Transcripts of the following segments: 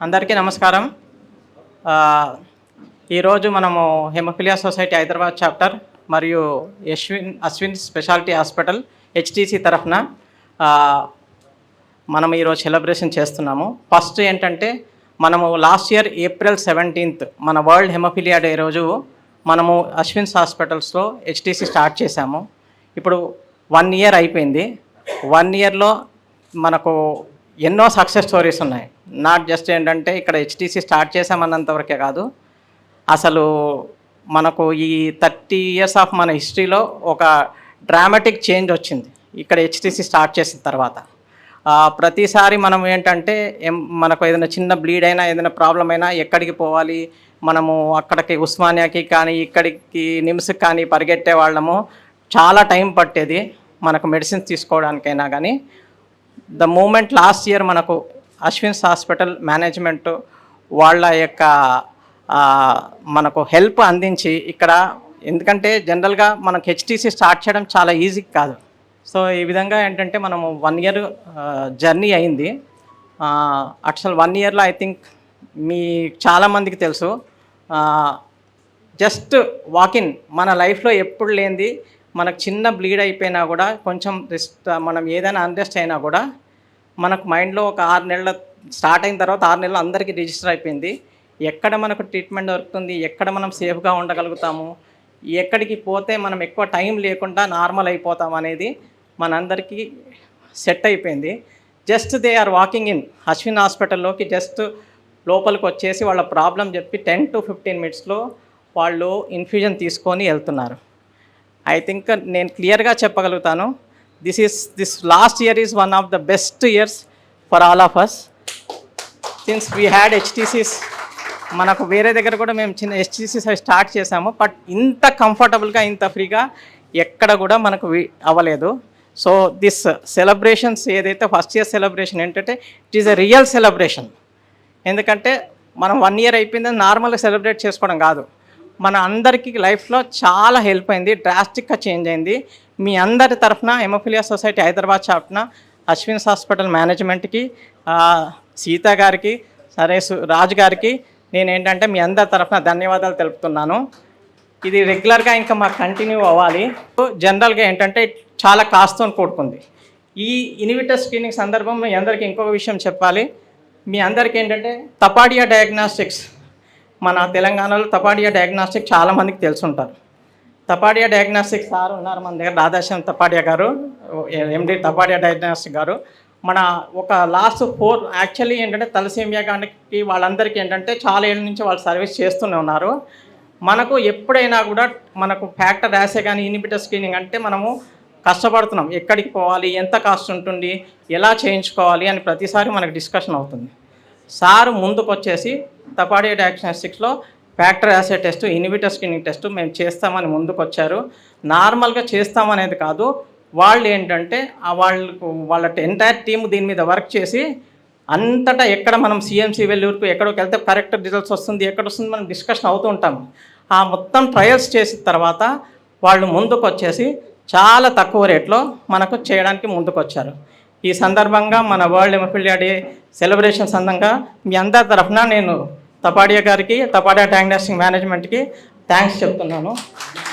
అందరికీ నమస్కారం. ఈరోజు మనము హెమోఫిలియా సొసైటీ హైదరాబాద్ చాప్టర్ మరియు అశ్విన్ స్పెషాలిటీ హాస్పిటల్ హెచ్టీసీ తరఫున మనం ఈరోజు సెలబ్రేషన్ చేస్తున్నాము. ఫస్ట్ ఏంటంటే మనము లాస్ట్ ఇయర్ April 17th మన వరల్డ్ హెమోఫిలియా డే రోజు మనము అశ్విన్స్ హాస్పిటల్స్లో హెచ్టీసీ స్టార్ట్ చేశాము. ఇప్పుడు 1 year అయిపోయింది. 1 yearలో మనకు ఎన్నో సక్సెస్ స్టోరీస్ ఉన్నాయి. నాట్ జస్ట్ ఏంటంటే ఇక్కడ హెచ్టీసీ స్టార్ట్ చేసామన్నంతవరకే కాదు, అసలు మనకు ఈ 30 years ఆఫ్ మన హిస్టరీలో ఒక డ్రామాటిక్ చేంజ్ వచ్చింది ఇక్కడ హెచ్టీసీ స్టార్ట్ చేసిన తర్వాత. ప్రతిసారి మనం ఏంటంటే మనకు ఏదైనా చిన్న బ్లీడ్ అయినా ఏదైనా ప్రాబ్లం అయినా ఎక్కడికి పోవాలి, మనము అక్కడికి ఉస్మానియాకి కానీ ఇక్కడికి నిమ్స్కి కానీ పరిగెట్టే వాళ్ళము. చాలా టైం పట్టేది మనకు మెడిసిన్స్ తీసుకోవడానికైనా. కానీ ద మూమెంట్ లాస్ట్ ఇయర్ మనకు అశ్విన్స్ హాస్పిటల్ మేనేజ్మెంట్ వాళ్ళ యొక్క మనకు హెల్ప్ అందించి ఇక్కడ, ఎందుకంటే జనరల్గా మనకు హెచ్టీసీ స్టార్ట్ చేయడం చాలా ఈజీ కాదు. సో ఈ విధంగా ఏంటంటే మనము 1 year జర్నీ అయింది. అసలు 1 yearలో ఐ థింక్ మీ చాలామందికి తెలుసు, జస్ట్ వాకిన్ మన లైఫ్లో ఎప్పుడు లేనిది. మనకు చిన్న బ్లీడ్ అయిపోయినా కూడా కొంచెం మనం ఏదైనా అన్రెస్ట్ అయినా కూడా మనకు మైండ్లో ఒక 6 నెలల స్టార్ట్ అయిన తర్వాత 6 నెలలు అందరికీ రిజిస్టర్ అయిపోయింది. ఎక్కడ మనకు ట్రీట్మెంట్ దొరుకుతుంది, ఎక్కడ మనం సేఫ్గా ఉండగలుగుతాము, ఎక్కడికి పోతే మనం ఎక్కువ టైం లేకుండా నార్మల్ అయిపోతాం అనేది మనందరికీ సెట్ అయిపోయింది. Just they are walking in Ashwin హాస్పిటల్లోకి జస్ట్ లోపలికి వచ్చేసి వాళ్ళ ప్రాబ్లం చెప్పి 10 to 15 minutesలో వాళ్ళు ఇన్ఫ్యూజన్ తీసుకొని వెళ్తున్నారు. ఐ థింక్ నేను క్లియర్గా చెప్పగలుగుతాను, this last year is one of the best years for all of us since we had హెచ్టీసీస్. మనకు వేరే దగ్గర కూడా మేము చిన్న హెచ్టీసీస్ స్టార్ట్ చేసాము, బట్ ఇంత కంఫర్టబుల్గా ఇంత ఫ్రీగా ఎక్కడ కూడా మనకు అవ్వలేదు. సో దిస్ సెలబ్రేషన్స్ ఏదైతే ఫస్ట్ ఇయర్ సెలబ్రేషన్ ఏంటంటే it is a real celebration. ఎందుకంటే మనం 1 year అయిపోయిందని నార్మల్గా సెలబ్రేట్ చేసుకోవడం కాదు, మన అందరికీ లైఫ్లో చాలా హెల్ప్ అయింది, డ్రాస్టిక్గా చేంజ్ అయింది. మీ అందరి తరఫున హెమోఫిలియా సొసైటీ హైదరాబాద్ చాప్టర్న అశ్విన్స్ హాస్పిటల్ మేనేజ్మెంట్కి, సీత గారికి, రాజు గారికి నేను ఏంటంటే మీ అందరి తరఫున ధన్యవాదాలు తెలుపుతున్నాను. ఇది రెగ్యులర్గా ఇంకా మాకు కంటిన్యూ అవ్వాలి. జనరల్గా ఏంటంటే చాలా కాస్ట్తో కూడుకుంది. ఈ ఇన్విటర్ స్క్రీనింగ్ సందర్భం మీ అందరికీ ఇంకొక విషయం చెప్పాలి. మీ అందరికీ ఏంటంటే తపాడియా డయాగ్నాస్టిక్స్, మన తెలంగాణలో తపాడియా డయాగ్నాస్టిక్ చాలామందికి తెలుసుంటారు. తపాడియా డయాగ్నాస్టిక్ సార్ ఉన్నారు మన దగ్గర, రాధాశ్యామ్ తపాడియా గారు, ఎండి తపాడియా డయాగ్నాస్టిక్ గారు. మన ఒక లాస్ట్ 4 యాక్చువల్లీ ఏంటంటే తలసేమియా గానికి వాళ్ళందరికీ ఏంటంటే చాలా ఏళ్ళ నుంచి వాళ్ళు సర్వీస్ చేస్తూనే ఉన్నారు. మనకు ఎప్పుడైనా కూడా మనకు ఫ్యాక్టర్ యాసే కానీ ఇన్హిబిటర్ స్క్రీనింగ్ అంటే మనము కష్టపడుతున్నాం, ఎక్కడికి పోవాలి, ఎంత కాస్ట్ ఉంటుంది, ఎలా చేయించుకోవాలి అని ప్రతిసారి మనకు డిస్కషన్ అవుతుంది. సార్ ముందుకు వచ్చేసి తపాడియా డయాగ్నాస్టిక్స్లో factor assay test, inhibitor screening test మేము చేస్తామని ముందుకు వచ్చారు. నార్మల్గా చేస్తామనేది కాదు, వాళ్ళు ఏంటంటే వాళ్ళ ఎంటైర్ టీమ్ దీని మీద వర్క్ చేసి అంతటా ఎక్కడ మనం సిఎంసి వెల్లూరుకు ఎక్కడికి వెళ్తే కరెక్ట్ రిజల్ట్స్ వస్తుంది, ఎక్కడ వస్తుంది మనం డిస్కషన్ అవుతూ ఉంటాం. ఆ మొత్తం ట్రయల్స్ చేసిన తర్వాత వాళ్ళు ముందుకు వచ్చేసి చాలా తక్కువ రేట్లో మనకు చేయడానికి ముందుకు వచ్చారు. ఈ సందర్భంగా మన వరల్డ్ హెమోఫిలియా డే సెలబ్రేషన్ సందర్భంగా మీ అందరి తరఫున నేను తపాడియా గారికి, తపాడియా డయాగ్నాస్టిక్ మేనేజ్మెంట్కి థ్యాంక్స్ చెప్తున్నాను.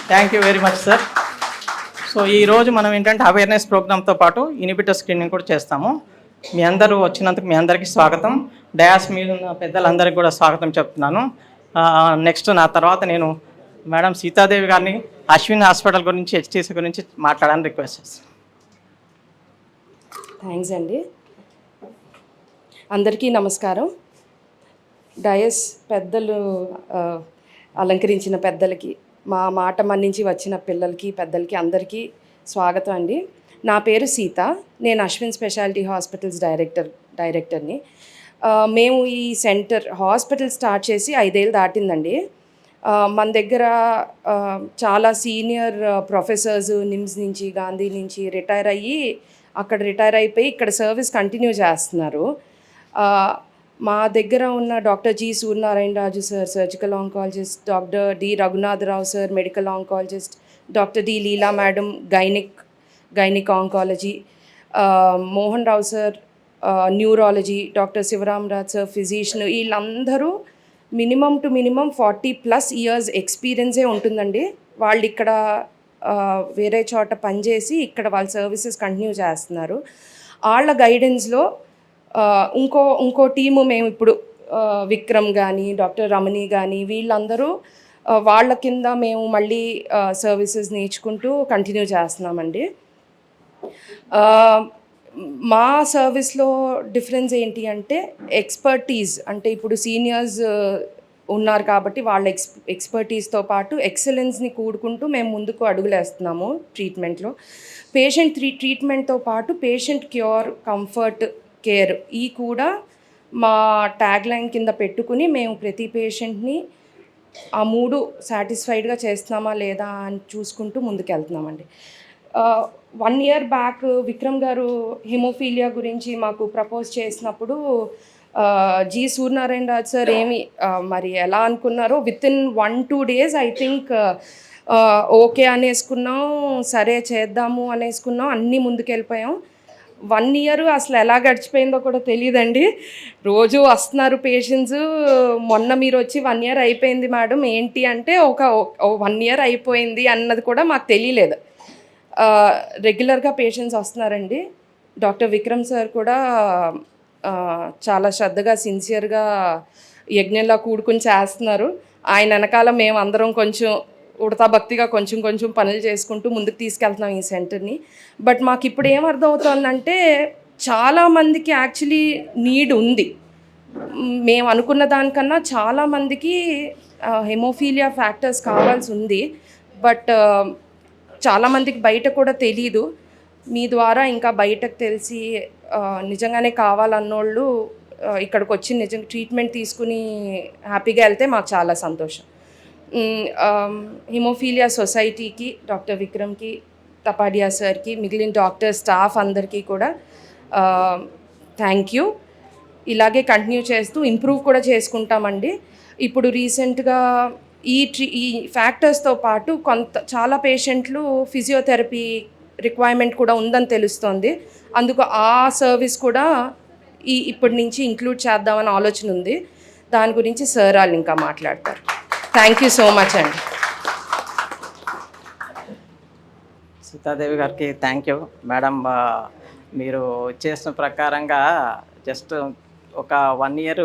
Thank you very much sir. So ఈరోజు మనం ఏంటంటే అవేర్నెస్ ప్రోగ్రామ్తో పాటు ఇన్హిబిటర్ స్క్రీనింగ్ కూడా చేస్తాము. మీ అందరూ వచ్చినందుకు మీ అందరికీ స్వాగతం. డయాస్ మీద ఉన్న పెద్దలందరికీ కూడా స్వాగతం చెప్తున్నాను. నెక్స్ట్ నా తర్వాత నేను మేడం సీతాదేవి గారిని అశ్విన్ హాస్పిటల్ గురించి, హెచ్టీసీ గురించి మాట్లాడాలని రిక్వెస్ట్ చేస్తాను. థ్యాంక్స్ అండి. అందరికీ నమస్కారం. డయస్ పెద్దలు, అలంకరించిన పెద్దలకి, మా మాట మన్నించి వచ్చిన పిల్లలకి, పెద్దలకి అందరికీ స్వాగతం అండి. నా పేరు సీత, నేను అశ్విన్ స్పెషాలిటీ హాస్పిటల్స్ డైరెక్టర్ని. మేము ఈ హాస్పిటల్ స్టార్ట్ చేసి 5 ఏళ్ళు దాటిందండి. మన దగ్గర చాలా సీనియర్ ప్రొఫెసర్స్ నిమ్స్ నుంచి, గాంధీ నుంచి రిటైర్ అయిపోయి ఇక్కడ సర్వీస్ కంటిన్యూ చేస్తున్నారు. మా దగ్గర ఉన్న doctor G Suryanarayana Raju sir surgical oncologist, doctor D Raghunatharao sir medical oncologist, doctor D Leela madam gynaec oncology, Mohan Rao sir neurology doctor Sivaramaraj sir physician, వీళ్ళందరూ మినిమం టు మినిమం 40+ ఇయర్స్ ఎక్స్పీరియన్సే ఉంటుందండి. వాళ్ళు ఇక్కడ వేరే చోట పనిచేసి ఇక్కడ వాళ్ళ సర్వీసెస్ కంటిన్యూ చేస్తున్నారు. వాళ్ళ గైడెన్స్లో ఇంకో టీము మేము ఇప్పుడు విక్రమ్ కానీ డాక్టర్ రమణి కానీ వీళ్ళందరూ వాళ్ళ కింద మేము మళ్ళీ సర్వీసెస్ నేర్చుకుంటూ కంటిన్యూ చేస్తున్నామండి. మా సర్వీస్లో డిఫరెన్స్ ఏంటి అంటే ఎక్స్పర్టీస్, అంటే ఇప్పుడు సీనియర్స్ ఉన్నారు కాబట్టి వాళ్ళ ఎక్స్పర్టీస్తో పాటు ఎక్సలెన్స్ని కూడుకుంటూ మేము ముందుకు అడుగులేస్తున్నాము ట్రీట్మెంట్లో. పేషెంట్ ట్రీట్మెంట్తో పాటు పేషెంట్ క్యూర్, కంఫర్ట్, కేర్ ఈ కూడా మా ట్యాగ్ లైన్ కింద పెట్టుకుని మేము ప్రతి పేషెంట్ని ఆ 3 సాటిస్ఫైడ్గా చేస్తున్నామా లేదా అని చూసుకుంటూ ముందుకెళ్తున్నామండి. 1 year బ్యాక్ విక్రమ్ గారు హిమోఫీలియా గురించి మాకు ప్రపోజ్ చేసినప్పుడు జి సూర్యనారాయణ రాజు సార్ మరి ఎలా అనుకున్నారో within 1-2 days I think okay అనేసుకున్నాం, సరే చేద్దాము అనేసుకున్నాం, అన్నీ ముందుకెళ్ళిపోయాం. 1 year అసలు ఎలా గడిచిపోయిందో కూడా తెలియదండి. రోజు వస్తున్నారు పేషెంట్స్. మొన్న మీరు వచ్చి 1 year అయిపోయింది మేడం ఏంటి అంటే ఒక 1 year అయిపోయింది అన్నది కూడా మాకు తెలియలేదు. రెగ్యులర్గా పేషెంట్స్ వస్తున్నారండి. డాక్టర్ విక్రమ్ సార్ కూడా చాలా శ్రద్ధగా సిన్సియర్గా యజ్ఞంలా కూడుకుని చేస్తున్నారు. ఆయన వెనకాల మేము అందరం కొంచెం ఉడతా భక్తిగా కొంచెం పనులు చేసుకుంటూ ముందుకు తీసుకెళ్తున్నాం ఈ సెంటర్ని. బట్ మాకు ఇప్పుడు ఏమర్థం అవుతుందంటే చాలామందికి యాక్చువల్లీ నీడ్ ఉంది. మేము అనుకున్న దానికన్నా చాలామందికి హెమోఫీలియా ఫ్యాక్టర్స్ కావాల్సి ఉంది. బట్ చాలామందికి బయట కూడా తెలీదు. మీ ద్వారా ఇంకా బయటకు తెలిసి నిజంగానే కావాలన్నోళ్ళు ఇక్కడికి వచ్చి నిజంగా ట్రీట్మెంట్ తీసుకుని హ్యాపీగా వెళ్తే మాకు చాలా సంతోషం. హిమోఫీలియా సొసైటీకి, డాక్టర్ విక్రమ్కి, తపాడియా సార్కి, మిగిలిన డాక్టర్ స్టాఫ్ అందరికీ కూడా థ్యాంక్ యూ. ఇలాగే కంటిన్యూ చేస్తూ ఇంప్రూవ్ కూడా చేసుకుంటామండి. ఇప్పుడు రీసెంట్గా ఈ ఫ్యాక్టర్స్తో పాటు చాలా పేషెంట్లు ఫిజియోథెరపీ రిక్వైర్మెంట్ కూడా ఉందని తెలుస్తోంది. అందుకు ఆ సర్వీస్ కూడా ఇప్పటి నుంచి ఇంక్లూడ్ చేద్దామని ఆలోచన ఉంది. దాని గురించి సార్ వాళ్ళు ఇంకా మాట్లాడతారు. థ్యాంక్ యూ సో మచ్ అండి. సీతాదేవి గారికి థ్యాంక్ యూ మేడం. మీరు చేసిన ప్రకారంగా జస్ట్ ఒక 1 year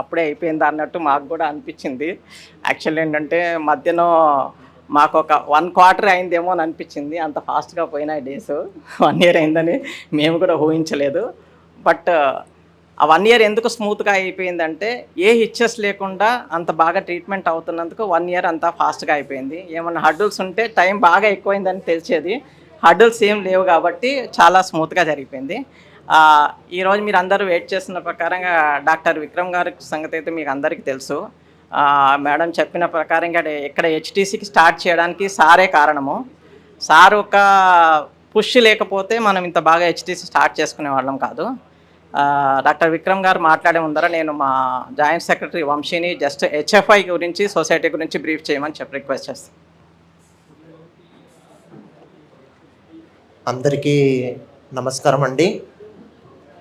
అప్పుడే అయిపోయింది అన్నట్టు మాకు కూడా అనిపించింది. యాక్చువల్ ఏంటంటే మధ్యలో మాకు ఒక 1 quarter అయిందేమో అని అనిపించింది. అంత ఫాస్ట్గా పోయినాయి డేస్. 1 year అయిందని మేము కూడా ఊహించలేదు. బట్ ఆ 1 year ఎందుకు స్మూత్గా అయిపోయిందంటే ఏ హిచ్చెస్ లేకుండా అంత బాగా ట్రీట్మెంట్ అవుతున్నందుకు 1 year అంతా ఫాస్ట్గా అయిపోయింది. ఏమన్నా హర్డల్స్ ఉంటే టైం బాగా ఎక్కువైందని తెలిసేది. హర్డల్స్ ఏం లేవు కాబట్టి చాలా స్మూత్గా జరిగిపోయింది. ఈరోజు మీరు అందరూ వెయిట్ చేస్తున్న ప్రకారంగా డాక్టర్ విక్రమ్ గారి సంగతి అయితే మీకు అందరికీ తెలుసు. మేడం చెప్పిన ప్రకారంగా ఇక్కడ హెచ్టీసీకి స్టార్ట్ చేయడానికి సారే కారణము. సార్ ఒక పుష్ లేకపోతే మనం ఇంత బాగా హెచ్టీసీ స్టార్ట్ చేసుకునే వాళ్ళం కాదు. డాక్టర్ విక్రమ్ గారు మాట్లాడే ముందర నేను మా జాయింట్ సెక్రటరీ వంశీని జస్ట్ హెచ్ఎఫ్ఐ గురించి, సొసైటీ గురించి బ్రీఫ్ చేయమని చెప్పి రిక్వెస్ట్ చేస్తాను. అందరికీ నమస్కారం అండి.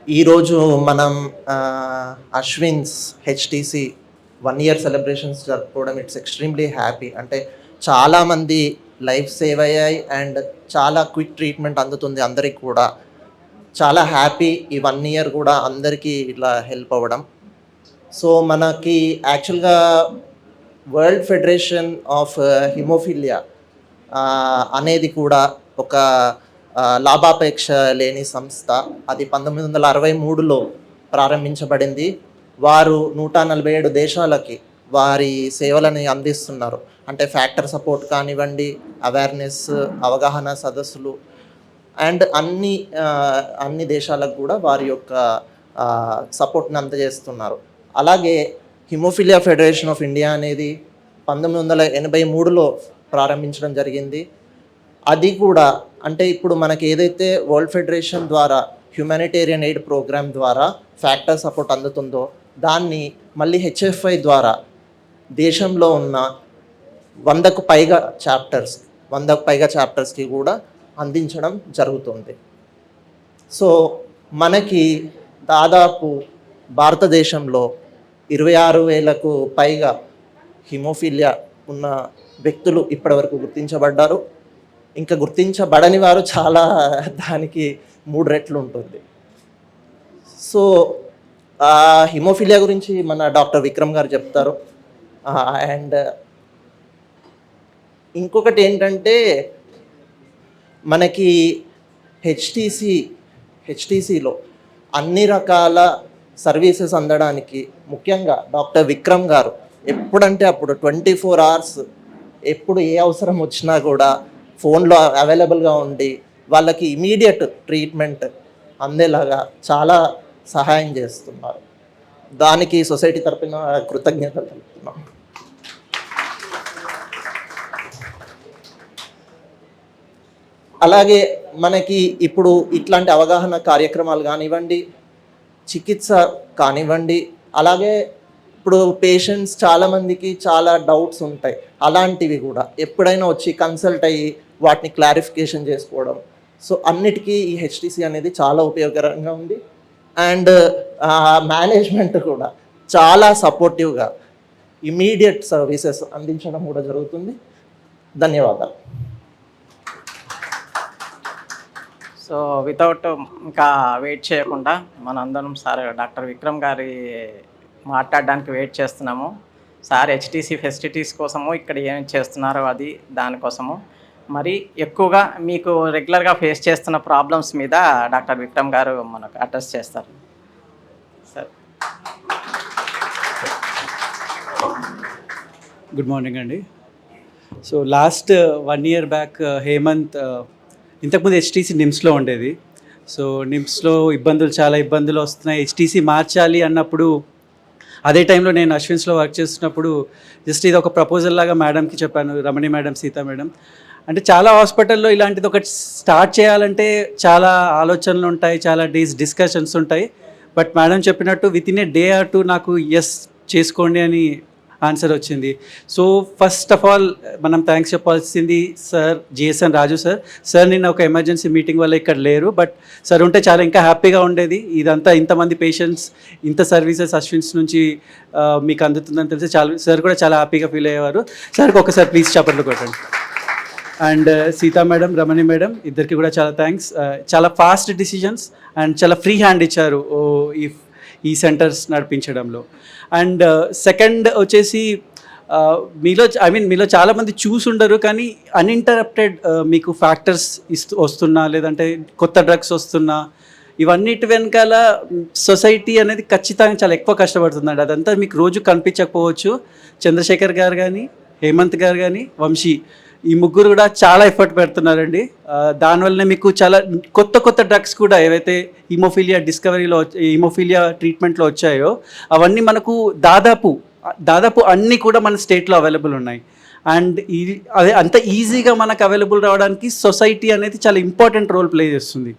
ఈరోజు మనం అశ్విన్స్ హెచ్టీసీ 1 year సెలబ్రేషన్స్ జరుపుకోవడం ఇట్స్ ఎక్స్ట్రీమ్లీ హ్యాపీ. అంటే చాలామంది లైఫ్ సేవ్ అయ్యాయి అండ్ చాలా క్విక్ ట్రీట్మెంట్ అందుతుంది అందరికి కూడా. చాలా హ్యాపీ ఈ 1 year కూడా అందరికీ ఇట్లా హెల్ప్ అవ్వడం. సో మనకి యాక్చువల్గా వరల్డ్ ఫెడరేషన్ ఆఫ్ హిమోఫీలియా అనేది కూడా ఒక లాభాపేక్ష లేని సంస్థ. అది 1963లో ప్రారంభించబడింది. వారు 147 దేశాలకి వారి సేవలని అందిస్తున్నారు. అంటే ఫ్యాక్టర్ సపోర్ట్ కానివ్వండి, అవేర్నెస్, అవగాహన సదస్సులు అండ్ అన్ని దేశాలకు కూడా వారి యొక్క సపోర్ట్ని అందజేస్తున్నారు. అలాగే హిమోఫీలియా ఫెడరేషన్ ఆఫ్ ఇండియా అనేది 1983లో ప్రారంభించడం జరిగింది. అది కూడా అంటే ఇప్పుడు మనకి ఏదైతే వరల్డ్ ఫెడరేషన్ ద్వారా హ్యూమానిటేరియన్ ఎయిడ్ ప్రోగ్రామ్ ద్వారా ఫ్యాక్టర్ సపోర్ట్ అందుతుందో దాన్ని మళ్ళీ హెచ్ఎఫ్ఐ ద్వారా దేశంలో ఉన్న 100కు పైగా చాప్టర్స్కి కూడా అందించడం జరుగుతుంది. సో మనకి దాదాపు భారతదేశంలో 26,000కు పైగా హిమోఫీలియా ఉన్న వ్యక్తులు ఇప్పటివరకు గుర్తించబడ్డారు. ఇంకా గుర్తించబడని వారు చాలా, దానికి 3 రెట్లు ఉంటుంది. సో హిమోఫీలియా గురించి మన డాక్టర్ విక్రమ్ గారు చెప్తారు. అండ్ ఇంకొకటి ఏంటంటే మనకి హెచ్టీసీలో అన్ని రకాల సర్వీసెస్ అందడానికి ముఖ్యంగా డాక్టర్ విక్రమ్ గారు ఎప్పుడంటే అప్పుడు 24 hours ఎప్పుడు ఏ అవసరం వచ్చినా కూడా ఫోన్లో అవైలబుల్గా ఉండి వాళ్ళకి ఇమీడియట్ ట్రీట్మెంట్ అందేలాగా చాలా సహాయం చేస్తున్నారు. దానికి సొసైటీ తరపున కృతజ్ఞతలు తెలుపుతున్నాం. అలాగే మనకి ఇప్పుడు ఇట్లాంటి అవగాహన కార్యక్రమాలు కానివ్వండి, చికిత్స కానివ్వండి, అలాగే ఇప్పుడు పేషెంట్స్ చాలామందికి చాలా డౌట్స్ ఉంటాయి. అలాంటివి కూడా ఎప్పుడైనా వచ్చి కన్సల్ట్ అయ్యి వాటిని క్లారిఫికేషన్ చేసుకోవడం. సో అన్నిటికీ ఈ హెచ్టీసీ అనేది చాలా ఉపయోగకరంగా ఉంది. అండ్ మేనేజ్మెంట్ కూడా చాలా సపోర్టివ్గా ఇమీడియట్ సర్వీసెస్ అందించడం కూడా జరుగుతుంది. ధన్యవాదాలు. సో వితౌట్ ఇంకా వెయిట్ చేయకుండా మనందరం సార్ డాక్టర్ విక్రమ్ గారి మాట్లాడడానికి వెయిట్ చేస్తున్నాము. సార్ హెచ్టీసీ ఫెసిలిటీస్ కోసము ఇక్కడ ఏం చేస్తున్నారో అది దానికోసము మరి ఎక్కువగా మీకు రెగ్యులర్గా ఫేస్ చేస్తున్న ప్రాబ్లమ్స్ మీద డాక్టర్ విక్రమ్ గారు మనకు అడ్రస్ చేస్తారు. సార్ గుడ్ మార్నింగ్ అండి. So last 1 year back Hemant ఇంతకుముందు హెచ్టీసీ నిమ్స్లో ఉండేది. సో నిమ్స్లో చాలా ఇబ్బందులు వస్తున్నాయి, హెచ్టీసీ మార్చాలి అన్నప్పుడు అదే టైంలో నేను అశ్విన్స్లో వర్క్ చేస్తున్నప్పుడు జస్ట్ ఇది ఒక ప్రపోజల్ లాగా మేడంకి చెప్పాను, రమణి మేడం, సీతా మేడం. అంటే చాలా హాస్పిటల్లో ఇలాంటిది ఒకటి స్టార్ట్ చేయాలంటే చాలా ఆలోచనలు ఉంటాయి, చాలా డిస్కషన్స్ ఉంటాయి. బట్ మేడం చెప్పినట్టు with in a day or 2 నాకు ఎస్ చేసుకోండి అని ఆన్సర్ వచ్చింది. సో ఫస్ట్ ఆఫ్ ఆల్ మనం థ్యాంక్స్ చెప్పాల్సింది సార్ జిఎస్ఎన్ రాజు సార్ నిన్న ఒక ఎమర్జెన్సీ మీటింగ్ వల్ల ఇక్కడ లేరు, బట్ సార్ ఉంటే చాలా ఇంకా హ్యాపీగా ఉండేది. ఇదంతా ఇంతమంది పేషెంట్స్, ఇంత సర్వీసెస్ అశ్విన్స్ నుంచి మీకు అందుతుందని తెలిసి సార్ కూడా చాలా హ్యాపీగా ఫీల్ అయ్యేవారు. సార్కి ఒకసారి ప్లీజ్ చప్పట్లు కొట్టండి. And Sita madam, Ramani madam ఇద్దరికి కూడా చాలా థ్యాంక్స్. చాలా ఫాస్ట్ డిసిజన్స్ అండ్ చాలా ఫ్రీ హ్యాండ్ ఇచ్చారు ఈ సెంటర్స్ నడిపించడంలో. అండ్ సెకండ్ వచ్చేసి మీలో చాలామంది చూసుండరు కానీ అన్ఇంటరప్టెడ్ మీకు ఫ్యాక్టర్స్ వస్తున్నా, లేదంటే కొత్త డ్రగ్స్ వస్తున్నా, ఇవన్నిటి వెనకాల సొసైటీ అనేది ఖచ్చితంగా చాలా ఎక్కువ కష్టపడుతుందండి. అదంతా మీకు రోజు కనిపించకపోవచ్చు. చంద్రశేఖర్ గారు కానీ, హేమంత్ గారు కానీ, వంశీ ఈ ముగ్గురు కూడా చాలా ఎఫర్ట్ పెడుతున్నారండి. దానివల్లనే మీకు చాలా కొత్త డ్రగ్స్ కూడా ఏవైతే హిమోఫీలియా ట్రీట్మెంట్లో వచ్చాయో అవన్నీ మనకు దాదాపు అన్నీ కూడా మన స్టేట్లో అవైలబుల్ ఉన్నాయి. అండ్ అదే అంత ఈజీగా మనకు అవైలబుల్ రావడానికి సొసైటీ అనేది చాలా ఇంపార్టెంట్ రోల్ ప్లే చేస్తుంది.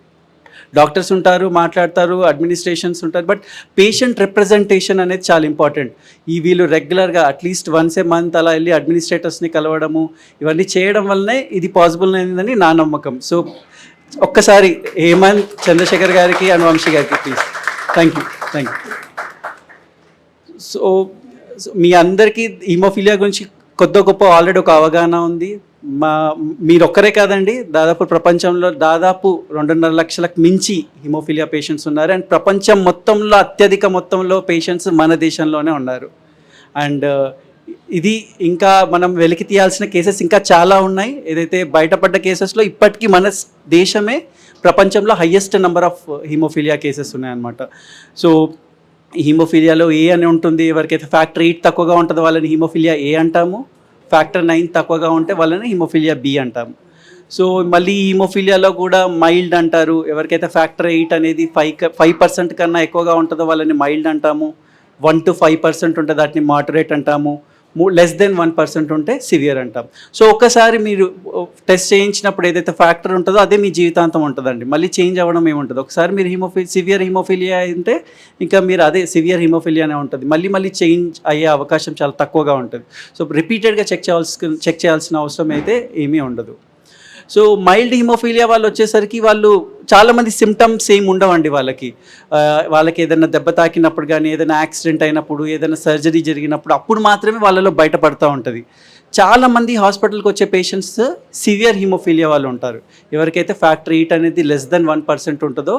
డాక్టర్స్ ఉంటారు, మాట్లాడతారు, అడ్మినిస్ట్రేషన్స్ ఉంటారు, బట్ పేషెంట్ రిప్రజెంటేషన్ అనేది చాలా ఇంపార్టెంట్. వీళ్ళు రెగ్యులర్గా అట్లీస్ట్ వన్స్ ఏ మంత్ అలా వెళ్ళి అడ్మినిస్ట్రేటర్స్ని కలవడము, ఇవన్నీ చేయడం వల్లనే ఇది పాసిబుల్ అయిందని నా నమ్మకం. సో ఒక్కసారి హేమంత్, చంద్రశేఖర్ గారికి అండ్ వంశీ గారికి ప్లీజ్ థ్యాంక్ యూ. సో మీ అందరికీ హిమోఫీలియా గురించి కొద్ది గొప్ప ఆల్రెడీ ఒక అవగాహన ఉంది. మీరొక్కరే కాదండి, దాదాపు ప్రపంచంలో దాదాపు 2.5 లక్షలకు మించి హిమోఫీలియా పేషెంట్స్ ఉన్నారు. అండ్ ప్రపంచం మొత్తంలో అత్యధిక మొత్తంలో పేషెంట్స్ మన దేశంలోనే ఉన్నారు. అండ్ ఇది ఇంకా మనం వెలికి తీయాల్సిన కేసెస్ ఇంకా చాలా ఉన్నాయి. ఏదైతే బయటపడ్డ కేసెస్లో ఇప్పటికీ మన దేశమే ప్రపంచంలో highest number of haemophilia cases ఉన్నాయన్నమాట. సో హిమోఫీలియాలో ఏ అని ఉంటుంది, ఎవరికైతే ఫ్యాక్టర్ 8 తక్కువగా ఉంటుందో వాళ్ళని హిమోఫీలియా ఏ అంటాము, ఫ్యాక్టర్ 9 తక్కువగా ఉంటే వాళ్ళని హిమోఫీలియా బి అంటాము. సో మళ్ళీ హిమోఫీలియాలో కూడా మైల్డ్ అంటారు. ఎవరికైతే ఫ్యాక్టర్ 8 అనేది 5% కన్నా ఎక్కువగా ఉంటుందో వాళ్ళని మైల్డ్ అంటాము. 1 to 5% ఉంటే దాటిని మోడరేట్ అంటాము. లెస్ దెన్ 1% ఉంటే సివియర్ అంటాం. సో ఒక్కసారి మీరు టెస్ట్ చేయించినప్పుడు ఏదైతే ఫ్యాక్టర్ ఉంటుందో అదే మీ జీవితాంతం ఉంటుందండి, మళ్ళీ చేంజ్ అవ్వడం ఏముంటుంది. ఒకసారి మీరు సివియర్ హిమోఫీలియా అయితే ఇంకా మీరు అదే సివియర్ హిమోఫీలియానే ఉంటుంది, మళ్ళీ చేంజ్ అయ్యే అవకాశం చాలా తక్కువగా ఉంటుంది. సో రిపీటెడ్గా చెక్ చేయాల్సిన అవసరం అయితే ఏమీ ఉండదు. సో మైల్డ్ హిమోఫీలియా వాళ్ళు వచ్చేసరికి వాళ్ళు చాలామంది సిమ్టమ్స్ ఏమి ఉండవండి వాళ్ళకి. వాళ్ళకి ఏదైనా దెబ్బ తాకినప్పుడు కానీ, ఏదైనా యాక్సిడెంట్ అయినప్పుడు, ఏదైనా సర్జరీ జరిగినప్పుడు అప్పుడు మాత్రమే వాళ్ళలో బయటపడుతూ ఉంటుంది. చాలామంది హాస్పిటల్కి వచ్చే పేషెంట్స్ సివియర్ హిమోఫీలియా వాళ్ళు ఉంటారు. ఎవరికైతే ఫ్యాక్టర్ 8 అనేది లెస్ దెన్ 1% ఉంటుందో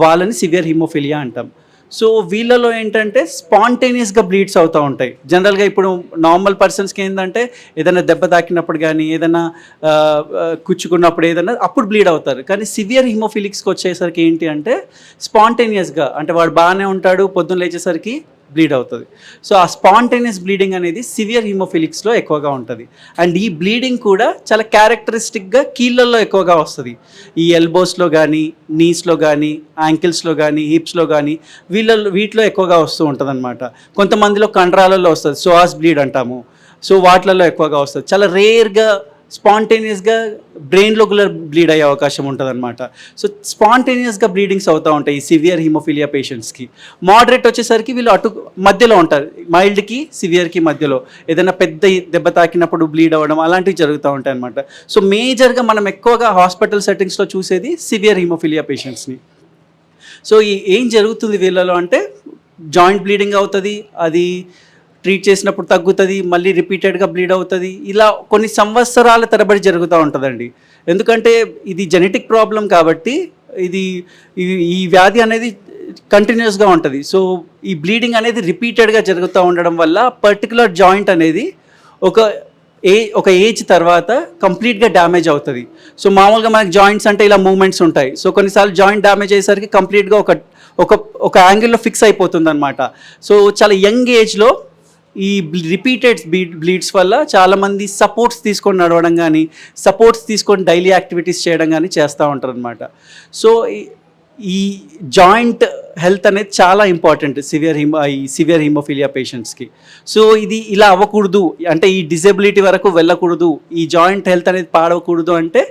వాళ్ళని సివియర్ హిమోఫీలియా అంటాం. సో వీళ్ళలో ఏంటంటే స్పాంటేనియస్గా బ్లీడ్స్ అవుతూ ఉంటాయి. జనరల్గా ఇప్పుడు నార్మల్ పర్సన్స్కి ఏంటంటే ఏదైనా దెబ్బ తాకినప్పుడు కానీ, ఏదైనా కుచ్చుకున్నప్పుడు ఏదైనా అప్పుడు బ్లీడ్ అవుతారు. కానీ సివియర్ హిమోఫిలిక్స్కి వచ్చేసరికి ఏంటి అంటే స్పాంటేనియస్గా, అంటే వాడు బాగానే ఉంటాడు, పొద్దున్న లేచేసరికి బ్లీడ్ అవుతుంది. సో ఆ స్పాంటేనియస్ బ్లీడింగ్ అనేది సివియర్ హిమోఫిలిక్స్లో ఎక్కువగా ఉంటుంది. అండ్ ఈ బ్లీడింగ్ కూడా చాలా క్యారెక్టరిస్టిక్గా కీళ్ళల్లో ఎక్కువగా వస్తుంది. ఈ ఎల్బోస్లో కానీ, నీస్లో కానీ, యాంకిల్స్లో కానీ, హిప్స్లో కానీ వీటిలో ఎక్కువగా వస్తూ ఉంటుంది అనమాట. కొంతమందిలో కండరాలలో వస్తుంది, సోయాస్ బ్లీడ్ అంటాము. సో వాటిలలో ఎక్కువగా వస్తుంది. చాలా రేర్గా స్పాంటేనియస్గా బ్రెయిన్లో కూడా బ్లీడ్ అయ్యే అవకాశం ఉంటుంది అనమాట. సో స్పాంటేనియస్గా బ్లీడింగ్స్ అవుతూ ఉంటాయి ఈ సివియర్ హిమోఫీలియా పేషెంట్స్కి. మోడరేట్ వచ్చేసరికి వీళ్ళు అటు మధ్యలో ఉంటారు, మైల్డ్కి సివియర్కి మధ్యలో. ఏదైనా పెద్ద దెబ్బ తాకినప్పుడు బ్లీడ్ అవ్వడం అలాంటివి జరుగుతూ ఉంటాయి అనమాట. సో మేజర్గా మనం ఎక్కువగా హాస్పిటల్ సెట్టింగ్స్లో చూసేది సివియర్ హిమోఫీలియా పేషెంట్స్ని. సో ఏం జరుగుతుంది వీళ్ళలో అంటే జాయింట్ బ్లీడింగ్ అవుతుంది, అది ట్రీట్ చేసినప్పుడు తగ్గుతుంది, మళ్ళీ రిపీటెడ్గా బ్లీడ్ అవుతుంది. ఇలా కొన్ని సంవత్సరాల తరబడి జరుగుతూ ఉంటుందండి. ఎందుకంటే ఇది జెనెటిక్ ప్రాబ్లం కాబట్టి ఈ వ్యాధి అనేది కంటిన్యూస్గా ఉంటుంది. సో ఈ బ్లీడింగ్ అనేది రిపీటెడ్గా జరుగుతూ ఉండడం వల్ల పర్టికులర్ జాయింట్ అనేది ఒక ఏజ్ తర్వాత కంప్లీట్గా డ్యామేజ్ అవుతుంది. సో మామూలుగా మనకి జాయింట్స్ అంటే ఇలా మూమెంట్స్ ఉంటాయి. సో కొన్నిసార్లు జాయింట్ డ్యామేజ్ అయ్యేసరికి కంప్లీట్గా ఒక యాంగిల్లో ఫిక్స్ అయిపోతుంది అనమాట. సో చాలా యంగ్ ఏజ్లో ఈ రిపీటెడ్ బ్లీడ్స్ వల్ల చాలామంది సపోర్ట్స్ తీసుకొని నడవడం కానీ, సపోర్ట్స్ తీసుకొని డైలీ యాక్టివిటీస్ చేయడం కానీ చేస్తూ ఉంటారు అనమాట. సో ఈ జాయింట్ హెల్త్ అనేది చాలా ఇంపార్టెంట్ సివియర్ హిమోఫీలియా పేషెంట్స్కి. సో ఇది ఇలా అవ్వకూడదు అంటే, ఈ డిజబిలిటీ వరకు వెళ్ళకూడదు, ఈ జాయింట్ హెల్త్ అనేది పాడవకూడదు అంటే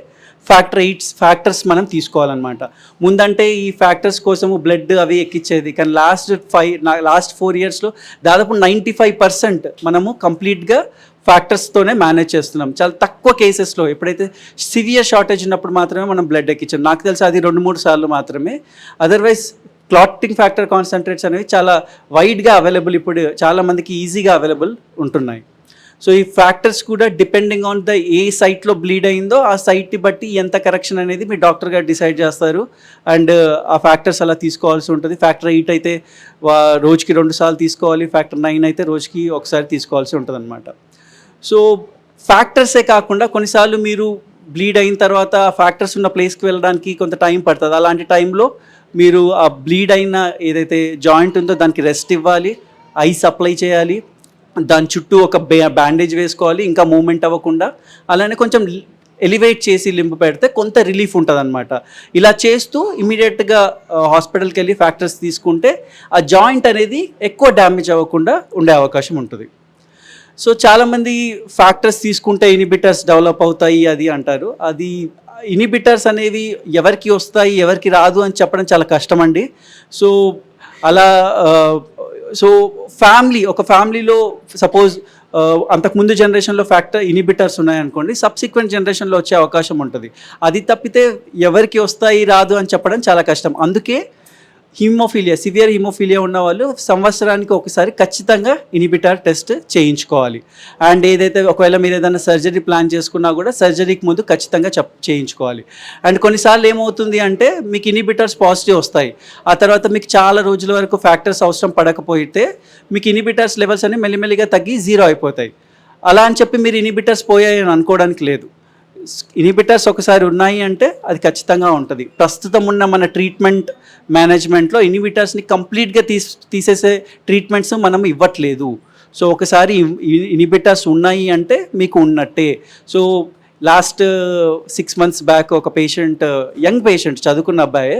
ఫ్యాక్టర్స్ మనం తీసుకోవాలన్నమాట. ముందంటే ఈ ఫ్యాక్టర్స్ కోసము బ్లడ్ అవి ఎక్కించేది, కానీ లాస్ట్ 4 yearsలో దాదాపు 95% మనము కంప్లీట్గా ఫ్యాక్టర్స్తోనే మేనేజ్ చేస్తున్నాం. చాలా తక్కువ కేసెస్లో ఎప్పుడైతే సివియర్ షార్టేజ్ ఉన్నప్పుడు మాత్రమే మనం బ్లడ్ ఎక్కించాం. నాకు తెలిసి అది 2-3 సార్లు మాత్రమే. అదర్వైజ్ క్లాటింగ్ ఫ్యాక్టర్ కాన్సన్ట్రేట్స్ అనేవి చాలా వైడ్గా అవైలబుల్, ఇప్పుడు చాలామందికి ఈజీగా అవైలబుల్ ఉంటున్నాయి. సో ఈ ఫ్యాక్టర్స్ కూడా డిపెండింగ్ ఆన్ ఏ సైట్లో బ్లీడ్ అయిందో ఆ సైట్ని బట్టి ఎంత కరెక్షన్ అనేది మీ డాక్టర్ గారు డిసైడ్ చేస్తారు. అండ్ ఆ ఫ్యాక్టర్స్ అలా తీసుకోవాల్సి ఉంటుంది. ఫ్యాక్టర్ 8 అయితే రోజుకి 2 సార్లు తీసుకోవాలి, ఫ్యాక్టర్ 9 అయితే రోజుకి 1 సారి తీసుకోవాల్సి ఉంటుంది అనమాట. సో ఫ్యాక్టర్సే కాకుండా కొన్నిసార్లు మీరు బ్లీడ్ అయిన తర్వాత ఆ ఫ్యాక్టర్స్ ఉన్న ప్లేస్కి వెళ్ళడానికి కొంత టైం పడుతుంది. అలాంటి టైంలో మీరు ఆ బ్లీడ్ అయిన ఏదైతే జాయింట్ ఉందో దానికి రెస్ట్ ఇవ్వాలి, ఐస్ అప్లై చేయాలి, దాని చుట్టూ ఒక బ్యాండేజ్ వేసుకోవాలి, ఇంకా మూమెంట్ అవ్వకుండా. అలానే కొంచెం ఎలివేట్ చేసి లింపు పెడితే కొంత రిలీఫ్ ఉంటుంది అనమాట. ఇలా చేస్తూ ఇమీడియట్గా హాస్పిటల్కి వెళ్ళి ఫ్యాక్టర్స్ తీసుకుంటే ఆ జాయింట్ అనేది ఎక్కువ డ్యామేజ్ అవ్వకుండా ఉండే అవకాశం ఉంటుంది. సో చాలామంది ఫ్యాక్టర్స్ తీసుకుంటే ఇనిబిటర్స్ డెవలప్ అవుతాయి అది అంటారు. అది ఇనిబిటర్స్ అనేవి ఎవరికి వస్తాయి ఎవరికి రాదు అని చెప్పడం చాలా కష్టం అండి. సో అలా సో ఒక ఫ్యామిలీలో సపోజ్ అంతకుముందు జనరేషన్లో ఫ్యాక్టర్ ఇనిబిటర్స్ ఉన్నాయనుకోండి, సబ్సిక్వెంట్ జనరేషన్లో వచ్చే అవకాశం ఉంటుంది. అది తప్పితే ఎవరికి వస్తాయి రాదు అని చెప్పడం చాలా కష్టం. అందుకే సివియర్ హిమోఫీలియా ఉన్న వాళ్ళు సంవత్సరానికి ఒకసారి ఖచ్చితంగా ఇనిబిటర్ టెస్ట్ చేయించుకోవాలి. అండ్ ఏదైతే ఒకవేళ మీరు ఏదైనా సర్జరీ ప్లాన్ చేసుకున్నా కూడా సర్జరీకి ముందు ఖచ్చితంగా చేయించుకోవాలి. అండ్ కొన్నిసార్లు ఏమవుతుంది అంటే మీకు ఇనిబిటర్స్ పాజిటివ్ వస్తాయి, ఆ తర్వాత మీకు చాలా రోజుల వరకు ఫ్యాక్టర్స్ అవసరం పడకపోతే మీకు ఇనిబిటర్స్ లెవెల్స్ అన్ని మెల్లిమెల్లిగా తగ్గి 0 అయిపోతాయి. అలా అని చెప్పి మీరు ఇనిబిటర్స్ పోయాయని అనుకోవడానికి లేదు. ఇనిబిటర్స్ ఒకసారి ఉన్నాయి అంటే అది ఖచ్చితంగా ఉంటుంది. ప్రస్తుతం ఉన్న మన ట్రీట్మెంట్ మేనేజ్మెంట్లో ఇనిబిటర్స్ని కంప్లీట్గా తీసేసే ట్రీట్మెంట్స్ మనం ఇవ్వట్లేదు. సో ఒకసారి ఇనిబిటర్స్ ఉన్నాయి అంటే మీకు ఉన్నట్టే. సో లాస్ట్ 6 months బ్యాక్ ఒక యంగ్ పేషెంట్ చదువుకున్న అబ్బాయి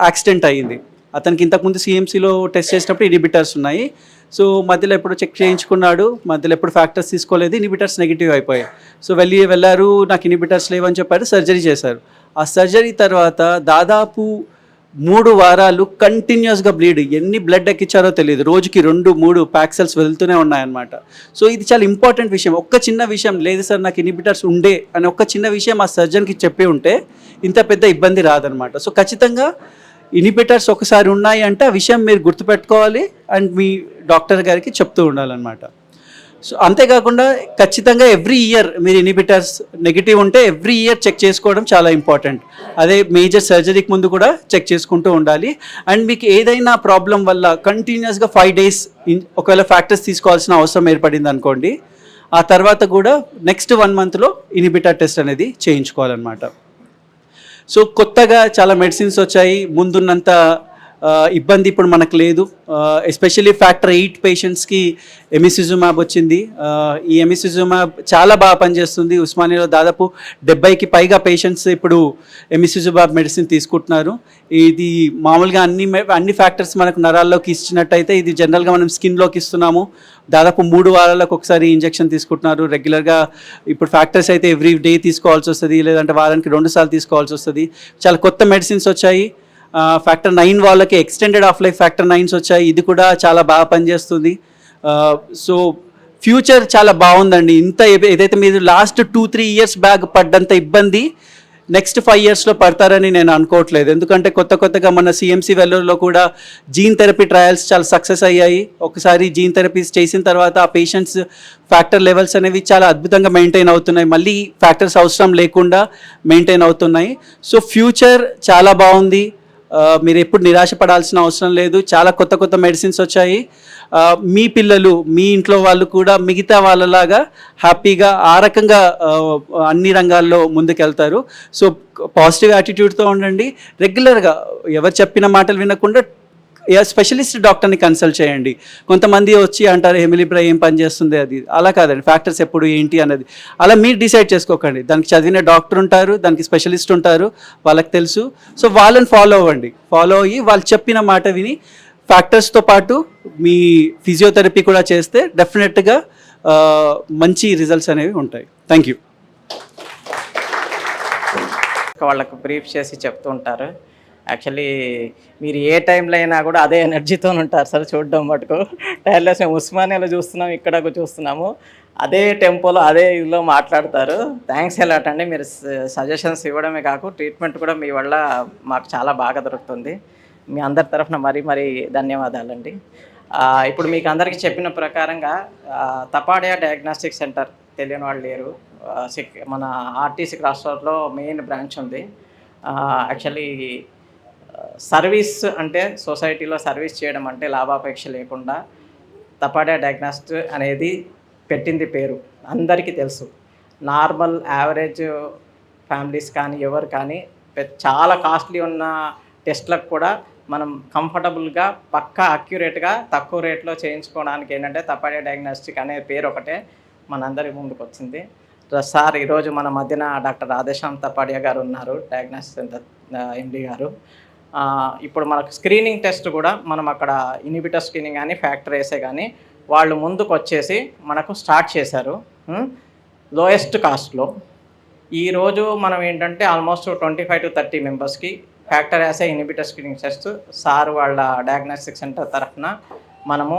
యాక్సిడెంట్ అయ్యింది. అతనికి ఇంతకుముందు సిఎంసీలో టెస్ట్ చేసినప్పుడు ఇనిబిటర్స్ ఉన్నాయి. సో మధ్యలో ఎప్పుడు చెక్ చేయించుకున్నాడు, మధ్యలో ఎప్పుడు ఫ్యాక్టర్స్ తీసుకోలేదు, ఇనిబిటర్స్ నెగిటివ్ అయిపోయాయి. సో వెళ్ళారు, నాకు ఇనిబిటర్స్ లేవని చెప్పారు, సర్జరీ చేశారు. ఆ సర్జరీ తర్వాత దాదాపు 3 వారాలు కంటిన్యూస్గా బ్లీడ్, ఎన్ని బ్లడ్ ఎక్కించారో తెలియదు, రోజుకి 2-3 ప్యాక్సెల్స్ వెళ్తూనే ఉన్నాయన్నమాట. సో ఇది చాలా ఇంపార్టెంట్ విషయం. ఒక్క చిన్న విషయం, లేదు సార్ నాకు ఇన్హిబిటర్స్ ఉండే అని ఒక్క చిన్న విషయం ఆ సర్జన్కి చెప్పి ఉంటే ఇంత పెద్ద ఇబ్బంది రాదనమాట. సో ఖచ్చితంగా ఇన్హిబిటర్స్ ఒకసారి ఉన్నాయి అంటే ఆ విషయం మీరు గుర్తుపెట్టుకోవాలి అండ్ మీ డాక్టర్ గారికి చెప్తూ ఉండాలన్నమాట. సో అంతేకాకుండా ఖచ్చితంగా ఎవ్రీ ఇయర్ మీరు ఇన్హిబిటర్స్ నెగిటివ్ ఉంటే ఎవ్రీ ఇయర్ చెక్ చేసుకోవడం చాలా ఇంపార్టెంట్. అదే మేజర్ సర్జరీకి ముందు కూడా చెక్ చేసుకుంటూ ఉండాలి. అండ్ మీకు ఏదైనా ప్రాబ్లం వల్ల కంటిన్యూస్గా 5 days ఒకవేళ ఫ్యాక్టర్స్ తీసుకోవాల్సిన అవసరం ఏర్పడింది అనుకోండి, ఆ తర్వాత కూడా నెక్స్ట్ 1 monthలో ఇన్హిబిటర్ టెస్ట్ అనేది చేయించుకోవాలన్నమాట. సో కొత్తగా చాలా మెడిసిన్స్ వచ్చాయి, ముందున్నంత ఇబ్బంది ఇప్పుడు మనకు లేదు. ఎస్పెషల్లీ ఫ్యాక్టర్ 8 పేషెంట్స్కి ఎమిసిజుమాబ్ వచ్చింది. ఈ ఎమిసిజుమాబ్ చాలా బాగా పనిచేస్తుంది. ఉస్మానియాలో దాదాపు 70కి పైగా పేషెంట్స్ ఇప్పుడు ఎమిసిజుమాబ్ మెడిసిన్ తీసుకుంటున్నారు. ఇది మామూలుగా అన్ని ఫ్యాక్టర్స్ మనకు నరాల్లోకి ఇచ్చినట్టయితే ఇది జనరల్గా మనం స్కిన్లోకి ఇస్తున్నాము. దాదాపు 3 వారాలకు ఒకసారి ఇంజెక్షన్ తీసుకుంటున్నారు రెగ్యులర్గా. ఇప్పుడు ఫ్యాక్టర్స్ అయితే ఎవ్రీ డే తీసుకోవాల్సి వస్తుంది, లేదంటే వారానికి 2 సార్లు తీసుకోవాల్సి వస్తుంది. చాలా కొత్త మెడిసిన్స్ వచ్చాయి. ఫ్యాక్టర్ 9 వాళ్ళకి extended of life factor 9s వచ్చాయి, ఇది కూడా చాలా బాగా పనిచేస్తుంది. సో ఫ్యూచర్ చాలా బాగుందండి. ఇంత ఏదైతే మీరు లాస్ట్ 2-3 years బ్యాక్ పడ్డంత ఇబ్బంది నెక్స్ట్ 5 yearsలో పడతారని నేను అనుకోవట్లేదు. ఎందుకంటే కొత్తగా మన సిఎంసి వెల్లూరులో కూడా జీన్ థెరపీ ట్రయల్స్ చాలా సక్సెస్ అయ్యాయి. ఒకసారి జీన్ థెరపీస్ చేసిన తర్వాత ఆ పేషెంట్స్ ఫ్యాక్టర్ లెవెల్స్ అనేవి చాలా అద్భుతంగా మెయింటైన్ అవుతున్నాయి, మళ్ళీ ఫ్యాక్టర్స్ అవసరం లేకుండా మెయింటైన్ అవుతున్నాయి. సో ఫ్యూచర్ చాలా బాగుంది. మీరు ఎప్పుడు నిరాశపడాల్సిన అవసరం లేదు. చాలా కొత్త మెడిసిన్స్ వచ్చాయి. మీ పిల్లలు, మీ ఇంట్లో వాళ్ళు కూడా మిగతా వాళ్ళలాగా హ్యాపీగా ఆ రకంగా అన్ని రంగాల్లో ముందుకెళ్తారు. సో పాజిటివ్ యాటిట్యూడ్తో ఉండండి. రెగ్యులర్గా ఎవరు చెప్పిన మాటలు వినకుండా స్పెషలిస్ట్ డాక్టర్ని కన్సల్ట్ చేయండి. కొంతమంది వచ్చి అంటారు హెమిలిబ్రా ఏం పని చేస్తుంది, అది అలా కాదండి. ఫ్యాక్టర్స్ ఎప్పుడు ఏంటి అన్నది అలా మీరు డిసైడ్ చేసుకోకండి. దానికి చదివిన డాక్టర్ ఉంటారు, దానికి స్పెషలిస్ట్ ఉంటారు, వాళ్ళకి తెలుసు. సో వాళ్ళని ఫాలో అయ్యి వాళ్ళు చెప్పిన మాట విని ఫ్యాక్టర్స్తో పాటు మీ ఫిజియోథెరపీ కూడా చేస్తే డెఫినెట్గా మంచి రిజల్ట్స్ అనేవి ఉంటాయి. Thank you. వాళ్ళకు బ్రీఫ్ చేసి చెప్తూ ఉంటారు. యాక్చువల్లీ మీరు ఏ టైంలో అయినా కూడా అదే ఎనర్జీతో ఉంటారు సార్. చూడడం మటుకు టైర్లెస్ మేము ఉస్మానియాలో చూస్తున్నాము, ఇక్కడ చూస్తున్నాము, అదే టెంపోలో అదే ఇదిలో మాట్లాడతారు. థ్యాంక్స్ ఎలాట్ అండి. మీరు సజెషన్స్ ఇవ్వడమే కాకు ట్రీట్మెంట్ కూడా మీ వల్ల మాకు చాలా బాగా దొరుకుతుంది. మీ అందరి తరఫున మరీ ధన్యవాదాలండి. ఇప్పుడు మీకు అందరికీ చెప్పిన ప్రకారంగా తపాడియా డయాగ్నోస్టిక్ సెంటర్ తెలియని వాళ్ళు లేరు. మన ఆర్టీసీ క్రాస్ రోడ్లో మెయిన్ బ్రాంచ్ ఉంది. యాక్చువల్లీ సర్వీస్ అంటే సొసైటీలో సర్వీస్ చేయడం అంటే లాభాపేక్ష లేకుండా తపాడియా డయాగ్నాస్ట్ అనేది పెట్టింది పేరు అందరికీ తెలుసు. నార్మల్ యావరేజ్ ఫ్యామిలీస్ కానీ ఎవరు కానీ చాలా కాస్ట్లీ ఉన్న టెస్ట్లకు కూడా మనం కంఫర్టబుల్గా పక్కా అక్యురేట్గా తక్కువ రేట్లో చేయించుకోవడానికి ఏంటంటే తపాడియా డయాగ్నాస్టిక్ అనే పేరు ఒకటే మనందరి ముందుకు వచ్చింది. సార్ ఈరోజు మన మధ్యన డాక్టర్ రాధేశ్యామ్ తపాడియా గారు ఉన్నారు, డయాగ్నోస్టిక్ సెంటర్ ఎండి గారు. ఇప్పుడు మనకు స్క్రీనింగ్ టెస్ట్ కూడా మనం అక్కడ ఇన్హిబిటర్ స్క్రీనింగ్ కానీ ఫ్యాక్టర్ వేసే కానీ వాళ్ళు ముందుకు వచ్చేసి మనకు స్టార్ట్ చేశారు లోయెస్ట్ కాస్ట్లో. ఈరోజు మనం ఏంటంటే ఆల్మోస్ట్ 25 to 30 మెంబర్స్కి ఫ్యాక్టర్ వేసే ఇన్హిబిటర్ స్క్రీనింగ్ టెస్ట్ సార్ వాళ్ళ డయాగ్నోస్టిక్ సెంటర్ తరఫున మనము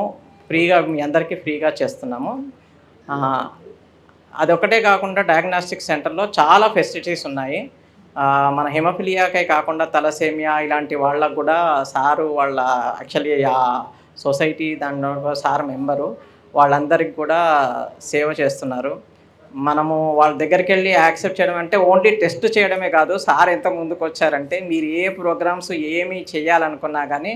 ఫ్రీగా మీ అందరికీ ఫ్రీగా చేస్తున్నాము. అదొకటే కాకుండా డయాగ్నోస్టిక్ సెంటర్లో చాలా ఫెసిలిటీస్ ఉన్నాయి. మన హెమోఫిలియాకే కాకుండా తలసేమియా ఇలాంటి వాళ్ళకు కూడా సారు వాళ్ళ యాక్చువల్లీ ఆ సొసైటీ దాంట్లో సార్ మెంబరు వాళ్ళందరికీ కూడా సేవ చేస్తున్నారు. మనము వాళ్ళ దగ్గరికి వెళ్ళి యాక్సెప్ట్ చేయడం అంటే ఓన్లీ టెస్ట్ చేయడమే కాదు, సార్ ఎంత ముందుకు వచ్చారంటే మీరు ఏ ప్రోగ్రామ్స్ ఏమి చేయాలనుకున్నా కానీ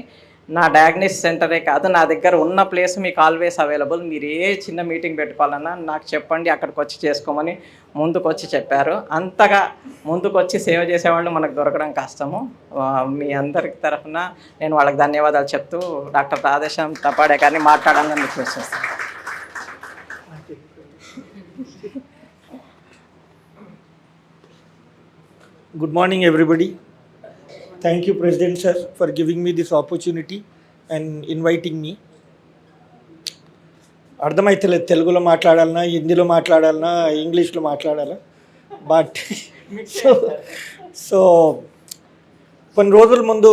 నా డయాగ్నోసిస్ సెంటరే కాదు, నా దగ్గర ఉన్న ప్లేస్ మీకు ఆల్వేస్ అవైలబుల్. మీరు ఏ చిన్న మీటింగ్ పెట్టుకోవాలన్నా నాకు చెప్పండి, అక్కడికి వచ్చి చేసుకోమని ముందుకు వచ్చి చెప్పారు. అంతగా ముందుకు వచ్చి సేవ చేసేవాళ్ళు మనకు దొరకడం కష్టము. మీ అందరికి తరఫున నేను వాళ్ళకి ధన్యవాదాలు చెప్తూ డాక్టర్ రాధేశ్యామ్ తపాడియా గారిని మాట్లాడాలని రిక్వెస్ట్ చేస్తాను. Good morning, everybody. Thank you, President Sir, for giving me this opportunity and inviting me. అర్థమైతలేదు తెలుగులో మాట్లాడాలన్నా హిందీలో మాట్లాడాలన్నా ఇంగ్లీష్లో మాట్లాడాలా, బట్ సో కొన్ని రోజుల ముందు